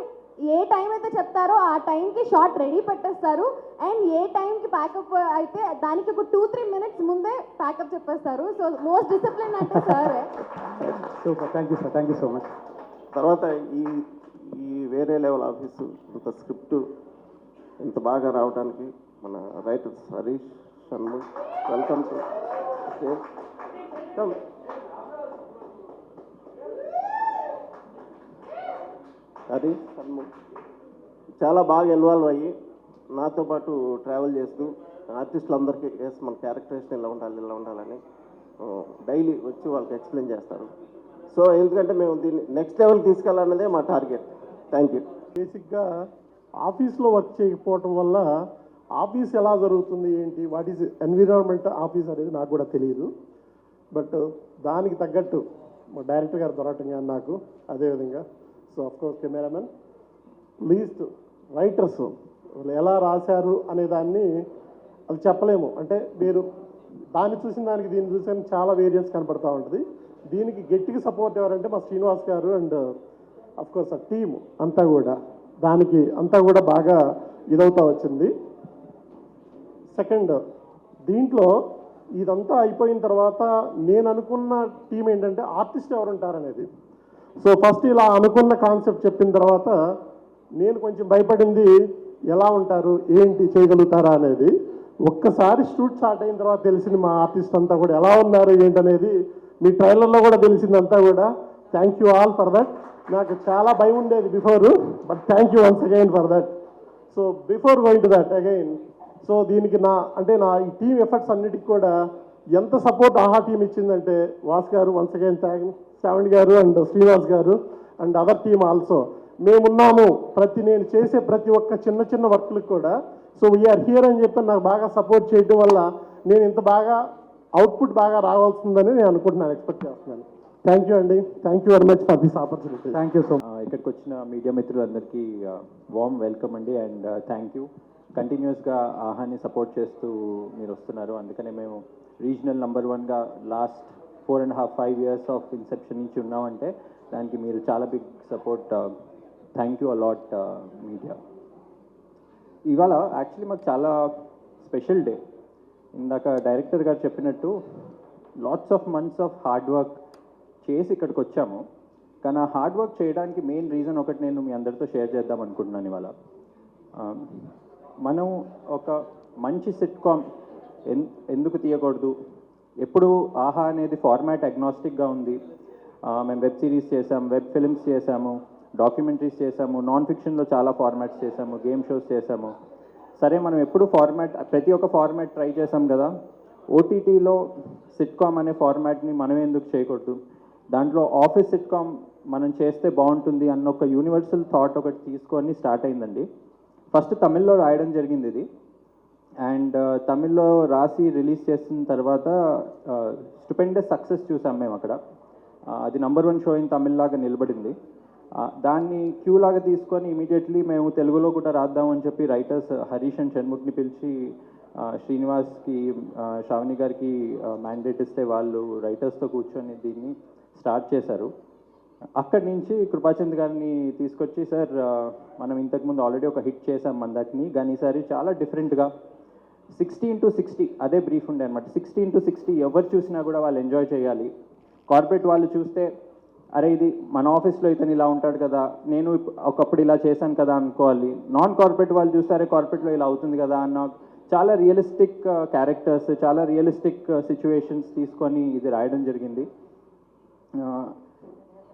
[SPEAKER 2] A time అయితే చెప్తారో ఆ టైంకి షార్ట్ రెడీ పెట్టేస్తారు అండ్ ఏ టైంకి ప్యాకప్ అయితే దానికి ఒక 2-3 మినిట్స్ ముందే ప్యాకప్ చెప్పేస్తారు. సో మోస్ట్ డిసిప్లిన్ అంటే sir.
[SPEAKER 4] Super, thank you sir, thank you so much.
[SPEAKER 6] తర్వాత ఈ వేరే లెవెల్ ఆఫీసు ఇంత స్క్రిప్ట్ ఇంత బాగా రావడానికి మన writer Harish Shanmukh, welcome to Harish Shanmukh చాలా బాగా ఇన్వాల్వ్ అయ్యి నాతో పాటు ట్రావెల్ చేస్తూ ఆర్టిస్టులందరికీ మన క్యారెక్టరేషన్ ఇలా ఉండాలని డైలీ వచ్చి వాళ్ళకి ఎక్స్ప్లెయిన్ చేస్తారు. సో ఎందుకంటే మేము దీన్ని నెక్స్ట్ లెవెల్ తీసుకెళ్ళాలన్నదే మా టార్గెట్. Thank you.
[SPEAKER 3] బేసిక్గా ఆఫీస్లో వర్క్ చేయకపోవటం వల్ల ఆఫీస్ ఎలా జరుగుతుంది ఏంటి, వాట్ ఈజ్ ఎన్విరాన్మెంట్ ఆఫీస్ అనేది నాకు కూడా తెలియదు. బట్ దానికి తగ్గట్టు మా డైరెక్టర్ గారు దొరకటం కానీ నాకు అదేవిధంగా so of course cameraman least writers వాళ్ళు ఎలా రాశారు అనే దాన్ని అది చెప్పలేము. అంటే మీరు దాన్ని చూసిన దానికి దీన్ని చూసిన చాలా వేరియన్స్ కనపడతా ఉంటుంది. దీనికి గట్టిగా సపోర్ట్ ఎవరంటే మా శ్రీనివాస్ గారు అండ్ అఫ్కోర్స్ ఆ టీమ్ అంతా కూడా దానికి అంతా కూడా బాగా ఇదవుతా వచ్చింది. సెకండ్, దీంట్లో ఇదంతా అయిపోయిన తర్వాత నేను అనుకున్న టీం ఏంటంటే ఆర్టిస్ట్ ఎవరు ఉంటారనేది. సో ఫస్ట్ ఇలా అనుకున్న కాన్సెప్ట్ చెప్పిన తర్వాత నేను కొంచెం భయపడింది ఎలా ఉంటారు ఏంటి చేయగలుగుతారా అనేది. ఒక్కసారి షూట్ స్టార్ట్ అయిన తర్వాత తెలిసింది మా ఆర్టిస్ట్ అంతా కూడా ఎలా ఉన్నారు ఏంటనేది. మీ ట్రైలర్లో కూడా తెలిసిందంతా కూడా. Thank you all for that. నాకు చాలా భయం ఉండేది before, but thank you once again for that. So before going to that again, so దీనికి నా ఈ టీమ్ ఎఫర్ట్స్ అన్నిటికి కూడా ఎంత సపోర్ట్ ఆహా టీం ఇచ్చిందంటే వాస్ గారు వన్స్ అగైన్ థ్యాంక్, శ్రావణ్ గారు అండ్ శ్రీనివాస్ గారు అండ్ అదర్ టీమ్ ఆల్సో. మేమున్నాము నేను చేసే ప్రతి ఒక్క చిన్న చిన్న వర్క్లకు కూడా. సో వీఆర్ హియర్ అని చెప్పి నాకు బాగా సపోర్ట్ చేయడం వల్ల నేను ఇంత బాగా అవుట్పుట్ బాగా రావాల్సిందని నేను అనుకుంటున్నాను, ఎక్స్పెక్ట్ చేస్తున్నాను. థ్యాంక్ యూ అండి, thank you very much for this opportunity.
[SPEAKER 4] Thank you so much.
[SPEAKER 12] ఇక్కడికి వచ్చిన మీడియా మిత్రులందరికీ వార్మ్ వెల్కమ్ అండి అండ్ థ్యాంక్ యూ. కంటిన్యూస్గా ఆహాని సపోర్ట్ చేస్తూ మీరు వస్తున్నారు. అందుకనే మేము రీజనల్ నంబర్ 1గా లాస్ట్ 4.5 years ఆఫ్ ఇన్సెప్షన్ నుంచి ఉన్నామంటే దానికి మీరు చాలా big support. Thank you a lot media. ఇవాళ యాక్చువల్లీ మాకు చాలా స్పెషల్ డే. ఇందాక డైరెక్టర్ గారు చెప్పినట్టు lots of months of hard work చేసి ఇక్కడికి వచ్చాము. కానీ ఆ హార్డ్ వర్క్ చేయడానికి మెయిన్ రీజన్ ఒకటి నేను మీ అందరితో షేర్ చేద్దాం అనుకుంటున్నాను ఇవాళ. మనం ఒక మంచి సిట్కామ్ ఎందుకు తీయకూడదు? ఎప్పుడు ఆహా అనేది ఫార్మాట్ అగ్నాస్టిక్గా ఉంది. మేము వెబ్ సిరీస్ చేసాము, వెబ్ ఫిల్మ్స్ చేసాము, డాక్యుమెంటరీస్ చేసాము, నాన్ ఫిక్షన్లో చాలా ఫార్మాట్స్ చేసాము, గేమ్ షోస్ చేసాము. సరే మనం ఎప్పుడు ప్రతి ఒక్క ఫార్మాట్ ట్రై చేసాం కదా. ఓటీటీలో సిట్కామ్ అనే ఫార్మాట్ని మనం ఎందుకు చేయకూడదు? దాంట్లో ఆఫీస్ సిట్కామ్ మనం చేస్తే బాగుంటుంది అన్న ఒక యూనివర్సల్ థాట్ ఒకటి తీసుకొని స్టార్ట్ అయిందండి. ఫస్ట్ తమిళ్లో రాయడం జరిగింది ఇది. అండ్ తమిళ్లో రాసి రిలీజ్ చేసిన తర్వాత స్టూపెండస్ సక్సెస్ చూసాం మేము అక్కడ. అది నంబర్ 1 షో ఇన్ తమిళ్ లాగా నిలబడింది. దాన్ని క్యూ లాగా తీసుకొని ఇమీడియట్లీ మేము తెలుగులో కూడా రాద్దామని చెప్పి రైటర్స్ హరీష్ అండ్ షణ్ముఖ్ని పిలిచి శ్రీనివాస్కి, శ్రావణి గారికి మ్యాండేట్ ఇస్తే వాళ్ళు రైటర్స్తో కూర్చొని దీన్ని స్టార్ట్ చేశారు. అక్కడి నుంచి కృపాచంద్ గారిని తీసుకొచ్చి, సార్ మనం ఇంతకుముందు ఆల్రెడీ ఒక హిట్ చేసాం మందాకిని, కానీ ఈసారి చాలా డిఫరెంట్గా 60x60 అదే బ్రీఫ్ ఉండే అనమాట. 60x60 ఎవరు చూసినా కూడా వాళ్ళు ఎంజాయ్ చేయాలి. కార్పొరేట్ వాళ్ళు చూస్తే అరే ఇది మన ఆఫీస్లో ఇతను ఇలా ఉంటాడు కదా, నేను ఒకప్పుడు ఇలా చేశాను కదా అనుకోవాలి. నాన్ కార్పొరేట్ వాళ్ళు చూస్తే అరే కార్పొరేట్లో ఇలా అవుతుంది కదా అన్న చాలా రియలిస్టిక్ క్యారెక్టర్స్, చాలా రియలిస్టిక్ సిచ్యువేషన్స్ తీసుకొని ఇది రాయడం జరిగింది.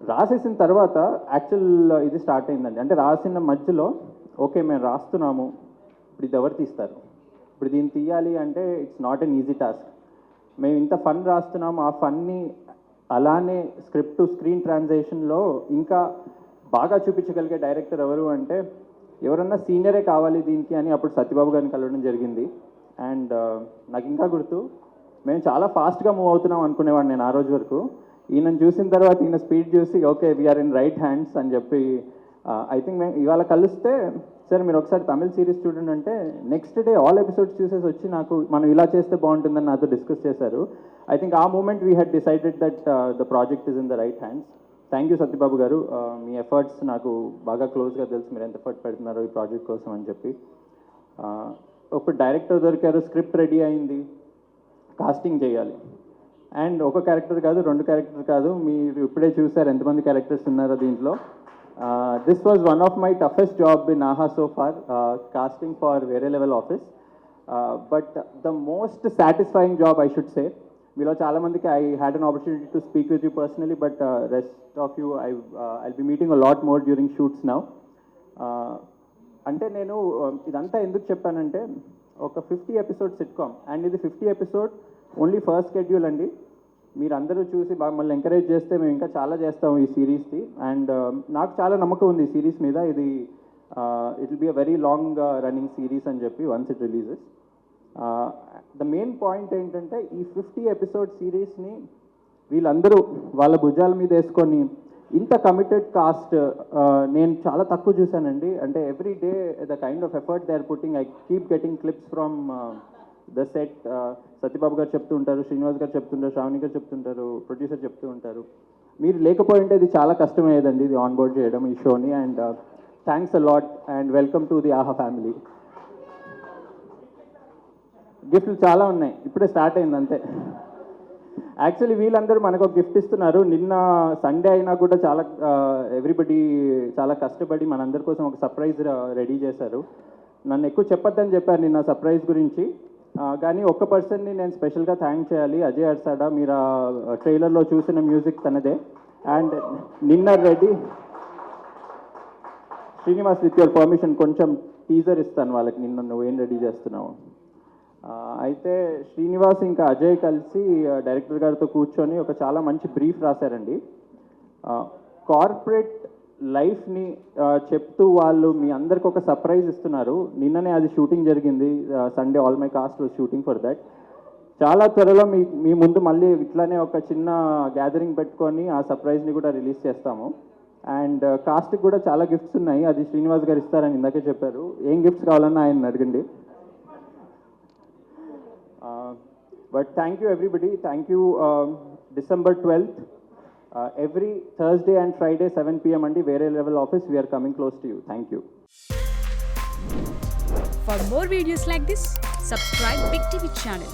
[SPEAKER 12] రాసేసిన తర్వాత యాక్చువల్ ఇది స్టార్ట్ అయిందండి. అంటే రాసిన మధ్యలో ఓకే మేము రాస్తున్నాము, ఇప్పుడు ఇది ఎవరు తీస్తారు, ఇప్పుడు దీన్ని తీయాలి అంటే it's not an easy task. మేము ఇంత ఫన్ రాస్తున్నాము, ఆ ఫన్ని అలానే స్క్రిప్ట్ టు స్క్రీన్ ట్రాన్స్లేషన్లో ఇంకా బాగా చూపించగలిగే డైరెక్టర్ ఎవరు అంటే ఎవరన్నా సీనియరే కావాలి దీనికి అని అప్పుడు సత్యబాబు గారిని కలవడం జరిగింది. అండ్ నాకు ఇంకా గుర్తు, మేము చాలా ఫాస్ట్గా మూవ్ అవుతున్నాం అనుకునేవాడిని నేను ఆ రోజు వరకు. ఈయనను చూసిన తర్వాత ఈయన స్పీడ్ చూసి okay we're in right hands అని చెప్పి ఐ థింక్ మేము ఇవాళ కలిస్తే సార్ మీరు ఒకసారి తమిళ్ సిరీస్ చూడండి అంటే నెక్స్ట్ డే ఆల్ ఎపిసోడ్స్ చూసేసి వచ్చి నాకు మనం ఇలా చేస్తే బాగుంటుందని నాతో డిస్కస్ చేశారు. I think a moment we had decided that the project is in the right hands. Thank you Satyababu garu. మీ ఎఫర్ట్స్ నాకు బాగా క్లోజ్గా తెలుసు, మీరు ఎంత ఎఫర్ట్ పెడుతున్నారో ఈ ప్రాజెక్ట్ కోసం అని చెప్పి. ఒక డైరెక్టర్ దొరికారు, స్క్రిప్ట్ రెడీ అయింది, కాస్టింగ్ చేయాలి. అండ్ ఒక క్యారెక్టర్ కాదు, 2 క్యారెక్టర్ కాదు, మీరు ఇప్పుడే చూసారు ఎంతమంది క్యారెక్టర్స్ ఉన్నారో దీంట్లో. This was one of my toughest job in ఆహా సో ఫార్, కాస్టింగ్ ఫార్ వేరే level office. But the most satisfying job I should say. మీలో చాలామందికి I had an opportunity to speak with you personally, but rest of you I'll be meeting a lot more during shoots now. అంటే నేను ఇదంతా ఎందుకు చెప్పానంటే, ఒక 50 ఎపిసోడ్ సిట్కామ్ అండ్ ఇది 50 ఎపిసోడ్ ఓన్లీ ఫస్ట్ షెడ్యూల్ అండి. మీరు అందరూ చూసి మమ్మల్ని ఎంకరేజ్ చేస్తే మేము ఇంకా చాలా చేస్తాం ఈ సిరీస్కి. అండ్ నాకు చాలా నమ్మకం ఉంది ఈ సిరీస్ మీద. ఇది it will be a very long running series అని చెప్పి once it releases. The main point ఏంటంటే, ఈ 50 ఎపిసోడ్ సిరీస్ని వీళ్ళందరూ వాళ్ళ భుజాల మీద వేసుకొని ఇంత కమిటెడ్ కాస్ట్ నేను చాలా తక్కువ చూశానండి. అంటే every day the kind of effort they are putting. I keep getting clips from the set. Satyababu garu చెప్తూ ఉంటారు, శ్రీనివాస్ గారు చెప్తుంటారు, శ్రావణి గారు చెప్తుంటారు, ప్రొడ్యూసర్ చెప్తూ ఉంటారు. మీరు లేకపోయింటే ఇది చాలా కష్టమయ్యేదండి ఇది ఆన్బోర్డ్ చేయడం ఈ షోని. And thanks a lot and welcome to the ఆహా ఫ్యామిలీ. గిఫ్ట్లు చాలా ఉన్నాయి, ఇప్పుడే స్టార్ట్ అయింది అంతే. యాక్చువల్లీ వీళ్ళందరూ మనకు ఒక గిఫ్ట్ ఇస్తున్నారు. నిన్న సండే అయినా కూడా చాలా ఎవ్రీబడి చాలా కష్టపడి మనందరి కోసం ఒక సర్ప్రైజ్ రెడీ చేశారు. నన్ను ఎక్కువ చెప్పొద్దని చెప్పారు నిన్న సర్ప్రైజ్ గురించి, కానీ ఒక్క పర్సన్ని నేను స్పెషల్గా థ్యాంక్ చేయాలి, అజయ్ అర్సాడా. మీరు ఆ ట్రైలర్లో చూసిన మ్యూజిక్ తనదే. అండ్ నిన్న ready Srinivas, with your permission కొంచెం టీజర్ ఇస్తాను వాళ్ళకి, నిన్న నువ్వు ఏం రెడీ చేస్తున్నావు. అయితే శ్రీనివాస్ ఇంకా అజయ్ కలిసి డైరెక్టర్ గారితో కూర్చొని ఒక చాలా మంచి బ్రీఫ్ రాశారండి. కార్పొరేట్ లైఫ్ని చెప్తూ వాళ్ళు మీ అందరికి ఒక సర్ప్రైజ్ ఇస్తున్నారు. నిన్ననే అది షూటింగ్ జరిగింది, Sunday all my cast was shooting for that. చాలా త్వరలో మీ ముందు మళ్ళీ ఇట్లానే ఒక చిన్న గ్యాదరింగ్ పెట్టుకొని ఆ సర్ప్రైజ్ని కూడా రిలీజ్ చేస్తాము. అండ్ కాస్ట్కి కూడా చాలా గిఫ్ట్స్ ఉన్నాయి, అది శ్రీనివాస్ గారు ఇస్తారని ఇందాకే చెప్పారు. ఏం గిఫ్ట్స్ కావాలన్నా ఆయన అడగండి. But thank you everybody. Thank you. December 12th, every Thursday and Friday 7 PM andi Vere Level office, we are coming close to you. Thank you.
[SPEAKER 13] For more videos like this, subscribe Big TV channel.